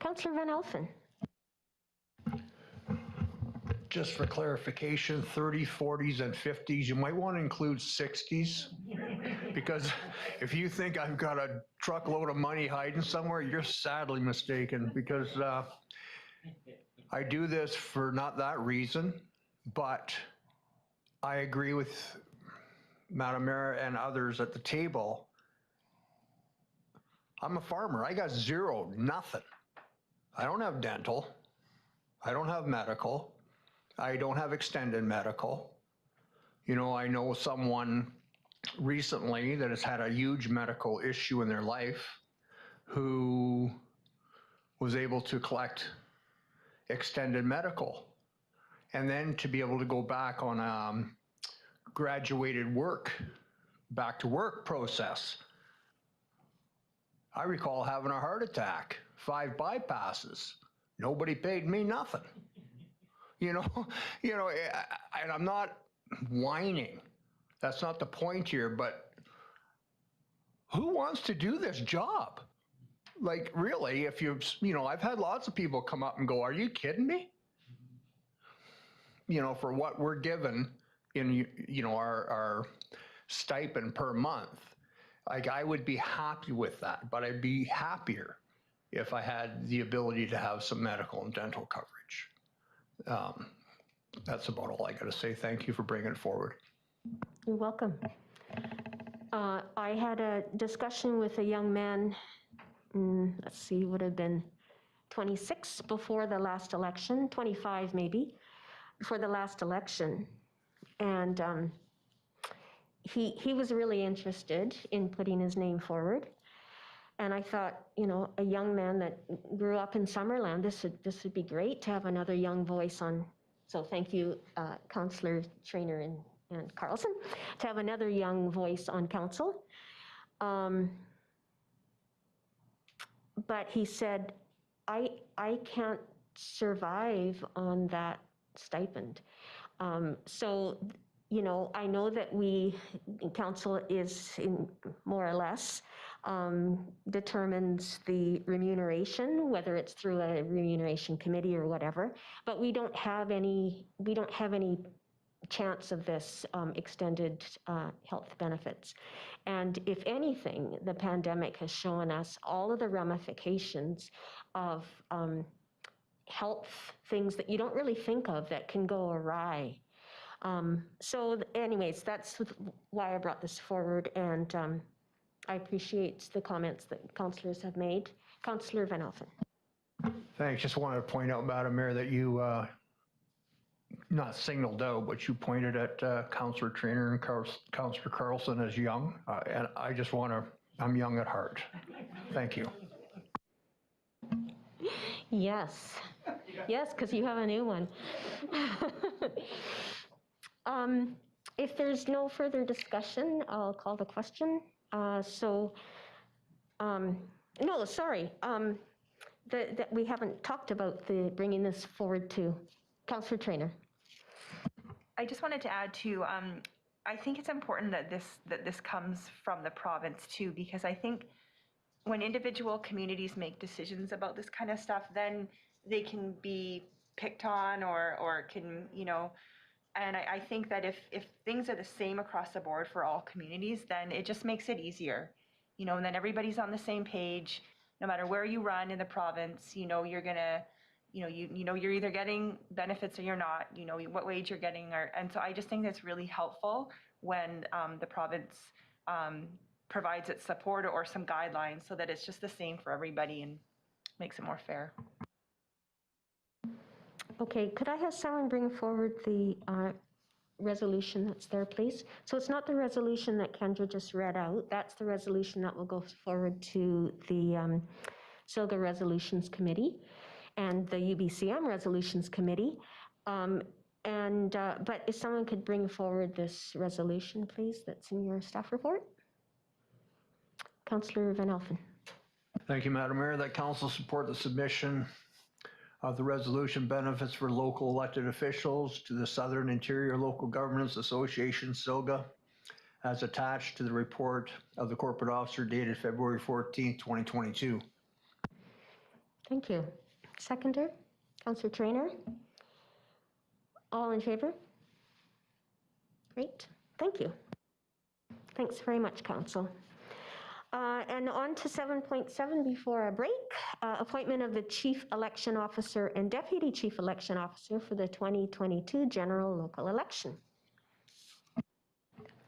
Councillor Van Elfen. Just for clarification, 30s, 40s, and 50s, you might want to include 60s, because if you think I've got a truckload of money hiding somewhere, you're sadly mistaken, because I do this for not that reason, but I agree with Madam Mayor and others at the table. I'm a farmer. I got nothing. I don't have dental. I don't have medical. I don't have extended medical. I know someone recently that has had a huge medical issue in their life who was able to collect extended medical, and then to be able to go back on graduated work, back to work process. I recall having a heart attack, 5 bypasses. Nobody paid me nothing. And I'm not whining. That's not the point here, but who wants to do this job? Like, really, if I've had lots of people come up and go, are you kidding me? For what we're given in, our stipend per month. Like, I would be happy with that, but I'd be happier if I had the ability to have some medical and dental coverage. That's about all I got to say. Thank you for bringing it forward. You're welcome. I had a discussion with a young man, let's see, would have been 26 before the last election, 25 maybe, before the last election. And he was really interested in putting his name forward. And I thought, a young man that grew up in Summerland, this would be great to have another young voice on. So thank you, Councillor Trainer and Carlson, to have another young voice on council. But he said, I can't survive on that stipend. So, I know that council is more or less determines the remuneration, whether it's through a remuneration committee or whatever, but we don't have any chance of this extended health benefits. And if anything, the pandemic has shown us all of the ramifications of health things that you don't really think of that can go awry. So anyways, that's why I brought this forward, and I appreciate the comments that councillors have made. Councillor Van Alphen. Thanks. Just wanted to point out, Madam Mayor, that you not signaled out, but you pointed at Councillor Trainer and Councillor Carlson as young. And I just want to, I'm young at heart. Thank you. Yes, yes, because you have a new one. If there's no further discussion, I'll call the question. No, sorry, that we haven't talked about the bringing this forward to Councillor Trainer. I just wanted to add to, I think it's important that this comes from the province too, because I think when individual communities make decisions about this kind of stuff, then they can be picked on or can, you know, and I think that if things are the same across the board for all communities, then it just makes it easier, you know, and then everybody's on the same page, no matter where you run in the province, you know, you're gonna, you know, you're either getting benefits or you're not, you know, what wage you're getting, and so I just think that's really helpful when the province provides its support or some guidelines so that it's just the same for everybody and makes it more fair. Okay, could I have someone bring forward the resolution that's there, please? So it's not the resolution that Kendra just read out. That's the resolution that will go forward to the SILGA Resolutions Committee and the UBCM Resolutions Committee. But if someone could bring forward this resolution, please, that's in your staff report. Councillor Van Alphen. Thank you, Madam Mayor. That council support the submission of the resolution benefits for local elected officials to the Southern Interior Local Governments Association, SILGA, as attached to the report of the corporate officer dated February 14th, 2022. Thank you. Seconder, Councillor Trainer. All in favor? Great, thank you. Thanks very much, Council. And on to 7.7 before our break, appointment of the Chief Election Officer and Deputy Chief Election Officer for the 2022 general local election.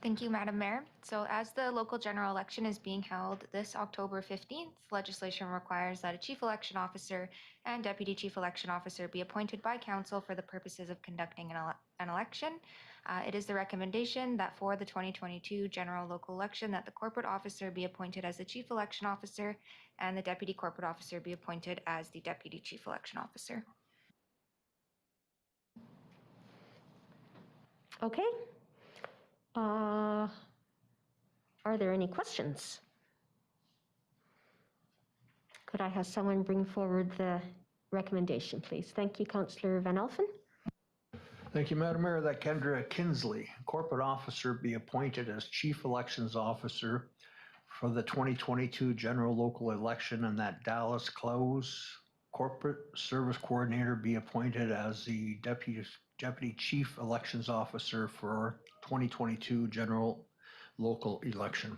Thank you, Madam Mayor. So as the local general election is being held this October 15th, legislation requires that a chief election officer and deputy chief election officer be appointed by council for the purposes of conducting an election. It is the recommendation that for the 2022 general local election that the corporate officer be appointed as the chief election officer and the deputy corporate officer be appointed as the deputy chief election officer. Okay. Are there any questions? Could I have someone bring forward the recommendation, please? Thank you, Councillor Van Alphen. Thank you, Madam Mayor. That Kendra Kinsley, corporate officer, be appointed as chief elections officer for the 2022 general local election, and that Dallas Close, corporate service coordinator, be appointed as the deputy chief elections officer for 2022 general local election.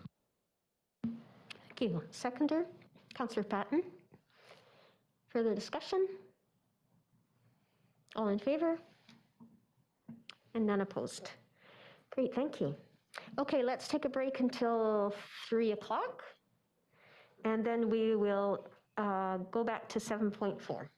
Thank you. Seconder, Councillor Patton. Further discussion? All in favor? And none opposed. Great, thank you. Okay, let's take a break until 3 o'clock, and then we will go back to 7.4.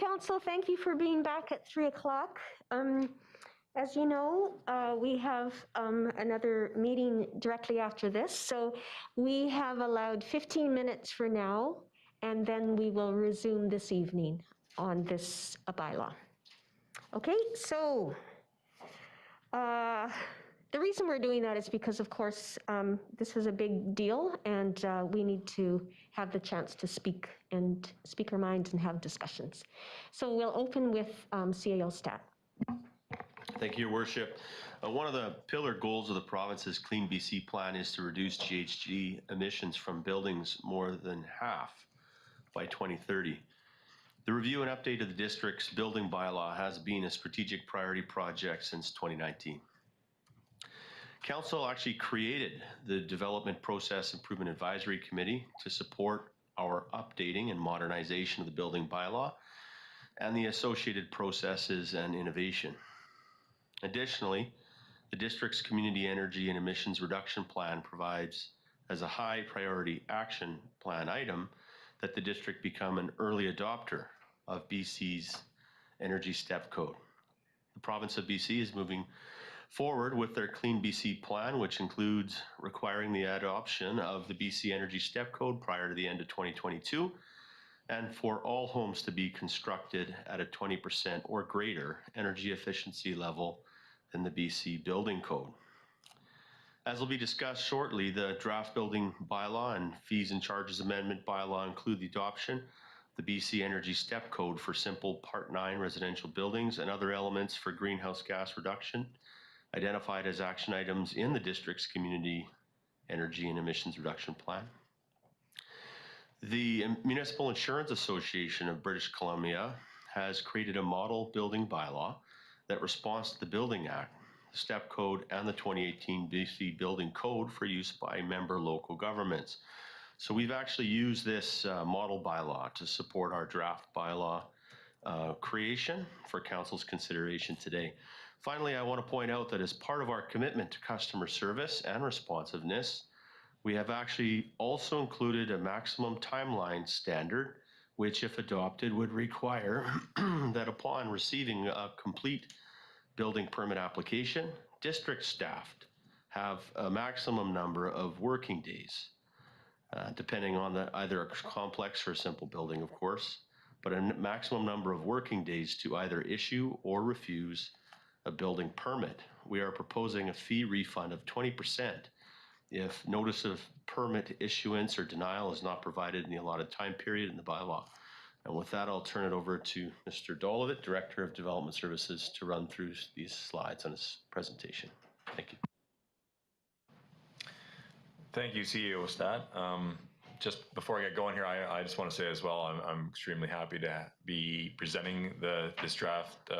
Council. Thank you for being back at 3 o'clock. As you know, we have another meeting directly after this. So we have allowed 15 minutes for now, and then we will resume this evening on this bylaw. Okay, so the reason we're doing that is because, of course, this is a big deal, and we need to have the chance to speak our minds and have discussions. So we'll open with CAO Stat. Thank you, Your Worship. One of the pillar goals of the province's Clean BC plan is to reduce GHG emissions from buildings more than half by 2030. The review and update of the district's building bylaw has been a strategic priority project since 2019. Council actually created the Development Process Improvement Advisory Committee to support our updating and modernization of the building bylaw and the associated processes and innovation. Additionally, the district's community energy and emissions reduction plan provides as a high priority action plan item that the district become an early adopter of BC's Energy Step Code. The province of BC is moving forward with their Clean BC plan, which includes requiring the adoption of the BC Energy Step Code prior to the end of 2022, and for all homes to be constructed at a 20% or greater energy efficiency level than the BC Building Code. As will be discussed shortly, the draft building bylaw and fees and charges amendment bylaw include the adoption of the BC Energy Step Code for simple Part 9 residential buildings and other elements for greenhouse gas reduction, identified as action items in the district's community energy and emissions reduction plan. The Municipal Insurance Association of British Columbia has created a model building bylaw that responds to the Building Act, the Step Code, and the 2018 BC Building Code for use by member local governments. So we've actually used this model bylaw to support our draft bylaw creation for Council's consideration today. Finally, I want to point out that as part of our commitment to customer service and responsiveness, we have actually also included a maximum timeline standard, which, if adopted, would require that upon receiving a complete building permit application, district staff have a maximum number of working days, depending on either a complex or a simple building, of course, but a maximum number of working days to either issue or refuse a building permit. We are proposing a fee refund of 20% if notice of permit issuance or denial is not provided in the allotted time period in the bylaw. And with that, I'll turn it over to Mr. Dolovit, Director of Development Services, to run through these slides on his presentation. Thank you. Thank you, CEO Stat. Just before I get going here, I just want to say as well, I'm extremely happy to be presenting this draft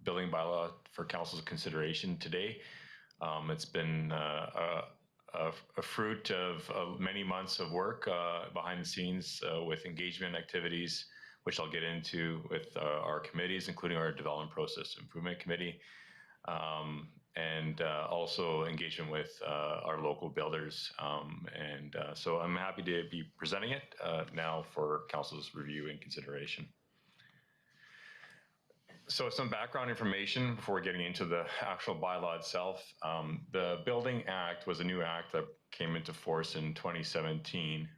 building bylaw for Council's consideration today. It's been a fruit of many months of work behind the scenes with engagement activities, which I'll get into with our committees, including our Development Process Improvement Committee, and also engagement with our local builders. So I'm happy to be presenting it now for Council's review and consideration. So some background information before getting into the actual bylaw itself. The Building Act was a new act that came into force in 2017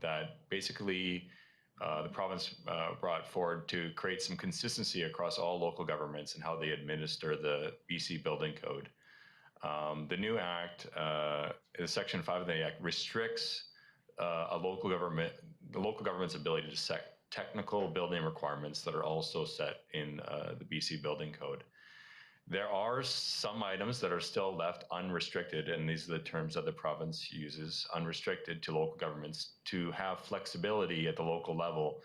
that basically the province brought forward to create some consistency across all local governments and how they administer the BC Building Code. The new act, Section 5 of the act, restricts the local government's ability to set technical building requirements that are also set in the BC Building Code. There are some items that are still left unrestricted, and these are the terms that the province uses, unrestricted to local governments to have flexibility at the local level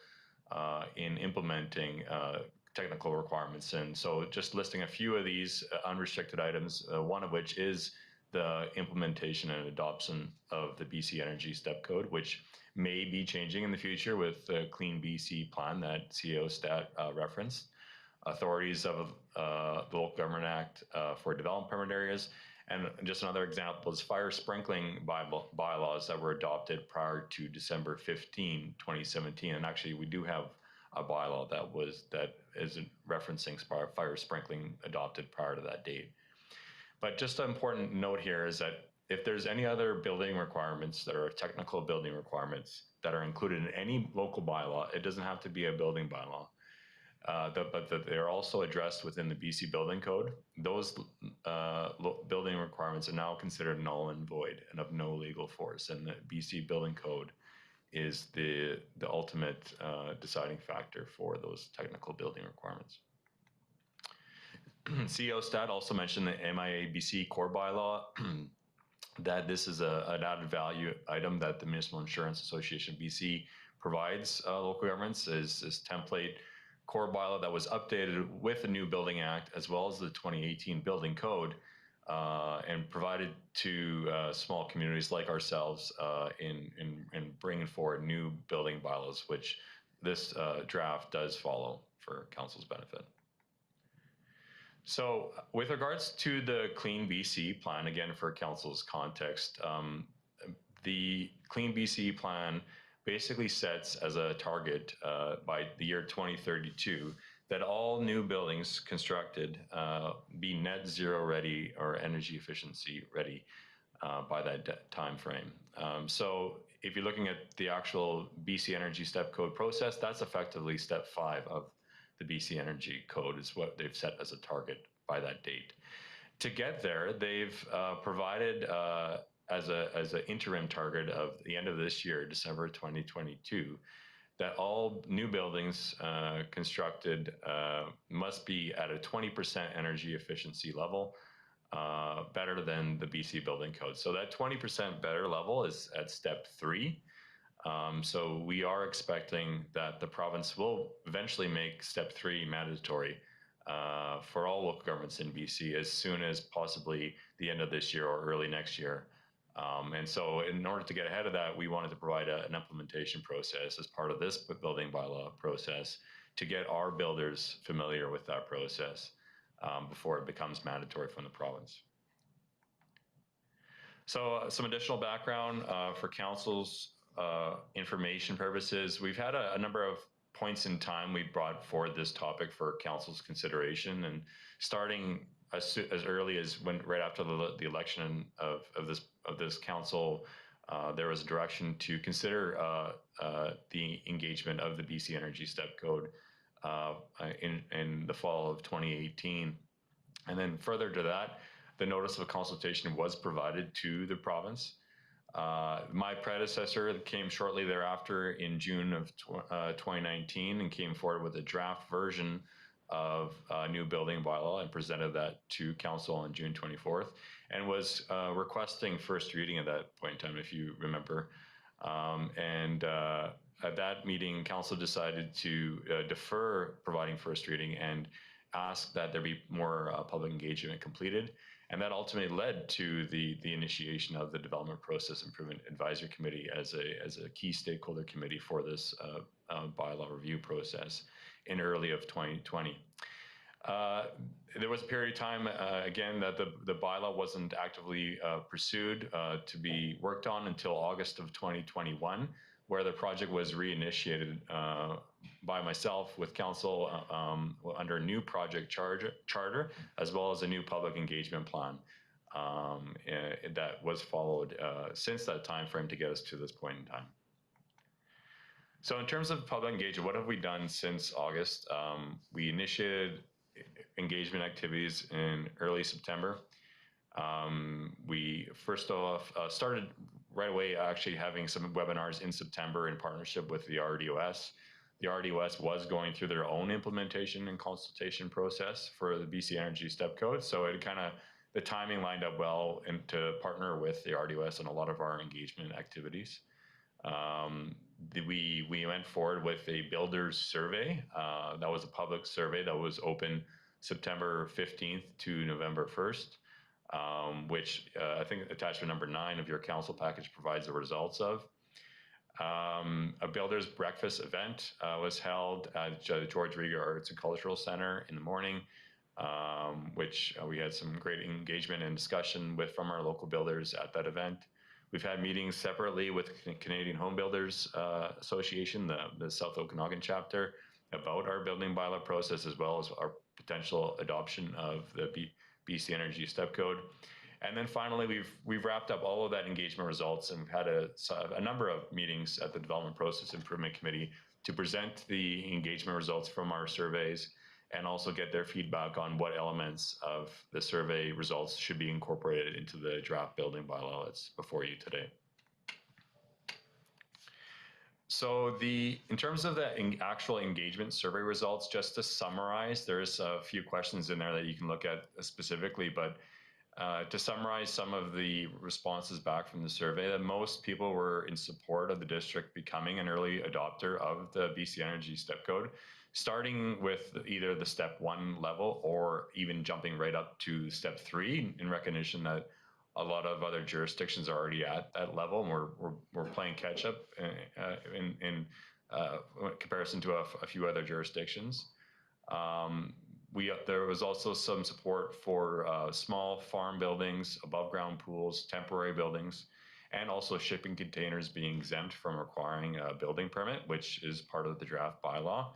in implementing technical requirements. And so just listing a few of these unrestricted items, one of which is the implementation and adoption of the BC Energy Step Code, which may be changing in the future with the Clean BC plan that CEO Stat referenced. Authorities of the Local Government Act for development permit areas. And just another example is fire sprinkling bylaws that were adopted prior to December 15, 2017. And actually, we do have a bylaw that is referencing fire sprinkling adopted prior to that date. But just an important note here is that if there's any other building requirements that are technical building requirements that are included in any local bylaw, it doesn't have to be a building bylaw. But they're also addressed within the BC Building Code. Those building requirements are now considered null and void and of no legal force. And the BC Building Code is the ultimate deciding factor for those technical building requirements. CEO Stat also mentioned the MIA-BC core bylaw, that this is an added value item that the Municipal Insurance Association BC provides local governments is this template core bylaw that was updated with the new Building Act as well as the 2018 Building Code and provided to small communities like ourselves in bringing forward new building bylaws, which this draft does follow for Council's benefit. So with regards to the Clean BC plan, again, for Council's context, the Clean BC plan basically sets as a target by the year 2032 that all new buildings constructed be net zero ready or energy efficiency ready by that time frame. So if you're looking at the actual BC Energy Step Code process, that's effectively step 5 of the BC Energy Code is what they've set as a target by that date. To get there, they've provided as an interim target of the end of this year, December 2022, that all new buildings constructed must be at a 20% energy efficiency level, better than the BC Building Code. So that 20% better level is at step 3. So we are expecting that the province will eventually make step 3 mandatory for all local governments in BC as soon as possibly the end of this year or early next year. And so in order to get ahead of that, we wanted to provide an implementation process as part of this building bylaw process to get our builders familiar with that process before it becomes mandatory from the province. So some additional background for Council's information purposes. We've had a number of points in time we brought forward this topic for Council's consideration, and starting as early as right after the election of this council, there was a direction to consider the engagement of the BC Energy Step Code in the fall of 2018, and then further to that, the notice of consultation was provided to the province. My predecessor came shortly thereafter in June of 2019 and came forward with a draft version of a new building bylaw and presented that to Council on June 24th and was requesting first reading at that point in time, if you remember. At that meeting, Council decided to defer providing first reading and ask that there be more public engagement completed. And that ultimately led to the initiation of the Development Process Improvement Advisory Committee as a key stakeholder committee for this bylaw review process in early of 2020. There was a period of time, again, that the bylaw wasn't actively pursued to be worked on until August of 2021, where the project was reinitiated by myself with Council under a new project charter, as well as a new public engagement plan that was followed since that time frame to get us to this point in time. So in terms of public engagement, what have we done since August? We initiated engagement activities in early September. We first off started right away actually having some webinars in September in partnership with the RDOS. The RDOS was going through their own implementation and consultation process for the BC Energy Step Code. So it the timing lined up well and to partner with the RDOS on a lot of our engagement activities. We went forward with a builders survey. That was a public survey that was open September 15th to November 1st, which I think attachment number 9 of your council package provides the results of. A builders breakfast event was held at the George Rieger Arts and Cultural Center in the morning, which we had some great engagement and discussion from our local builders at that event. We've had meetings separately with Canadian Home Builders Association, the South Okanagan chapter, about our building bylaw process, as well as our potential adoption of the BC Energy Step Code. And then finally, we've wrapped up all of that engagement results, and we've had a number of meetings at the Development Process Improvement Committee to present the engagement results from our surveys and also get their feedback on what elements of the survey results should be incorporated into the draft building bylaw that's before you today. So in terms of the actual engagement survey results, just to summarize, there's a few questions in there that you can look at specifically, but to summarize some of the responses back from the survey, that most people were in support of the district becoming an early adopter of the BC Energy Step Code, starting with either the step 1 level or even jumping right up to step 3 in recognition that a lot of other jurisdictions are already at that level, and we're playing catch up in comparison to a few other jurisdictions. There was also some support for small farm buildings, above ground pools, temporary buildings, and also shipping containers being exempt from requiring a building permit, which is part of the draft bylaw.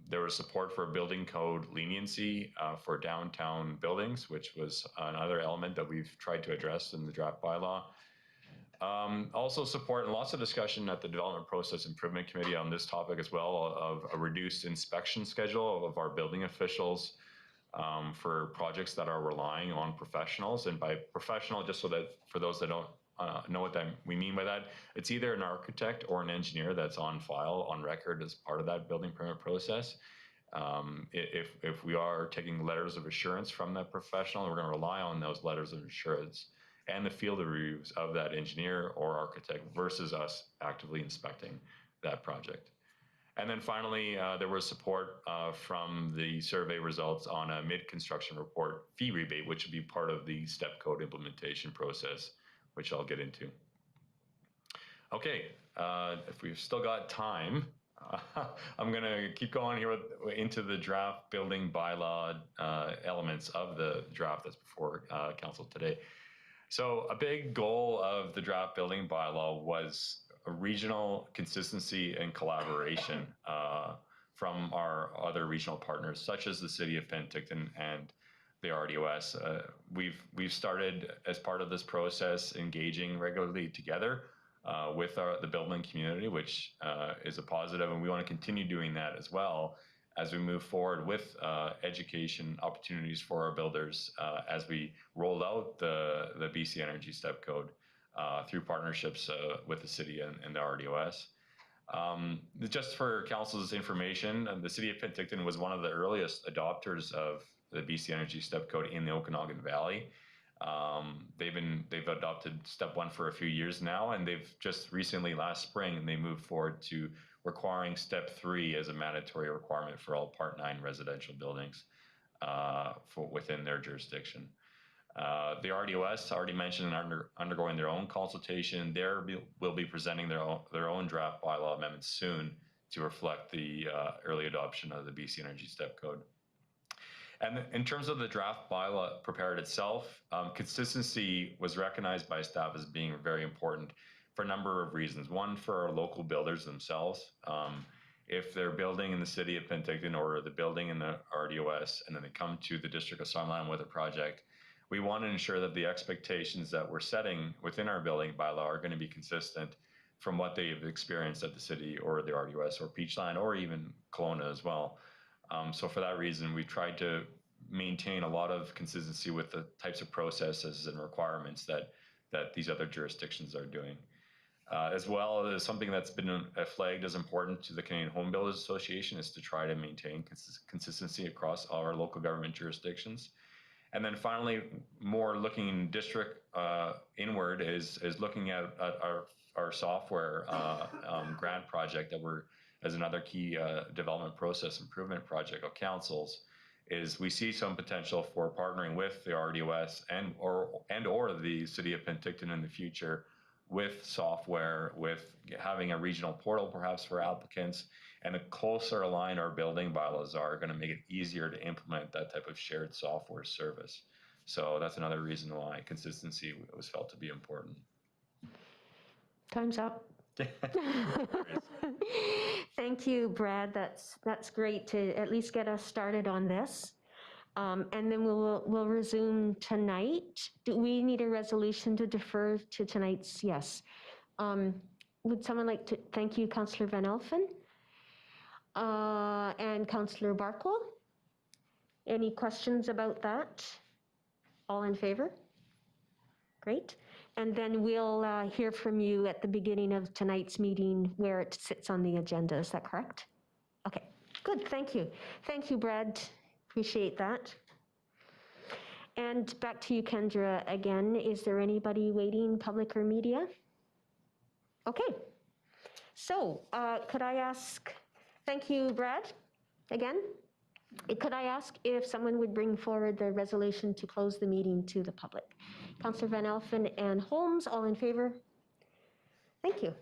There was support for building code leniency for downtown buildings, which was another element that we've tried to address in the draft bylaw. Also support and lots of discussion at the Development Process Improvement Committee on this topic as well, of a reduced inspection schedule of our building officials for projects that are relying on professionals. And by professional, just so that for those that don't know what we mean by that, it's either an architect or an engineer that's on file, on record as part of that building permit process. If we are taking letters of assurance from that professional, we're going to rely on those letters of assurance and the field reviews of that engineer or architect versus us actively inspecting that project. And then finally, there was support from the survey results on a mid-construction report fee rebate, which would be part of the step code implementation process, which I'll get into. Okay, if we've still got time, I'm going to keep going here into the draft building bylaw elements of the draft that's before council today. So a big goal of the draft building bylaw was a regional consistency and collaboration from our other regional partners, such as the City of Penticton and the RDOS. We've started, as part of this process, engaging regularly together with the building community, which is a positive, and we want to continue doing that as well as we move forward with education opportunities for our builders as we roll out the BC Energy Step Code through partnerships with the city and the RDOS. Just for council's information, the City of Penticton was one of the earliest adopters of the BC Energy Step Code in the Okanagan Valley. They've adopted step 1 for a few years now, and they've just recently, last spring, they moved forward to requiring step 3 as a mandatory requirement for all Part 9 residential buildings within their jurisdiction. The RDOS already mentioned undergoing their own consultation. They will be presenting their own draft bylaw amendments soon to reflect the early adoption of the BC Energy Step Code. And in terms of the draft bylaw prepared itself, consistency was recognized by staff as being very important for a number of reasons. One, for our local builders themselves. If they're building in the City of Penticton or the building in the RDOS, and then they come to the District of Summerland with a project, we want to ensure that the expectations that we're setting within our building bylaw are going to be consistent from what they've experienced at the city or the RDOS or Peachland or even Kelowna as well. So for that reason, we tried to maintain a lot of consistency with the types of processes and requirements that these other jurisdictions are doing. As well as something that's been flagged as important to the Canadian Home Builders Association is to try to maintain consistency across all our local government jurisdictions. And then finally, more looking district inward is looking at our software grant project that we're, as another key development process improvement project of councils, is we see some potential for partnering with the RDOS and or the City of Penticton in the future with software, with having a regional portal perhaps for applicants, and the closer aligned our building bylaws are going to make it easier to implement that type of shared software service. So that's another reason why consistency was felt to be important. Time's up. Thank you, Brad. That's great to at least get us started on this. And then we'll resume tonight. Do we need a resolution to defer to tonight's? Yes. Would someone like to thank you, Councillor Van Elfen and Councillor Barkle? Any questions about that? All in favor? Great. And then we'll hear from you at the beginning of tonight's meeting where it sits on the agenda. Is that correct? Okay, good. Thank you. Thank you, Brad. Appreciate that. And back to you, Kendra, again. Is there anybody waiting, public or media? Okay. So could I ask, thank you, Brad, again. Could I ask if someone would bring forward the resolution to close the meeting to the public? Councillor Van Elfen and Holmes, all in favor? Thank you.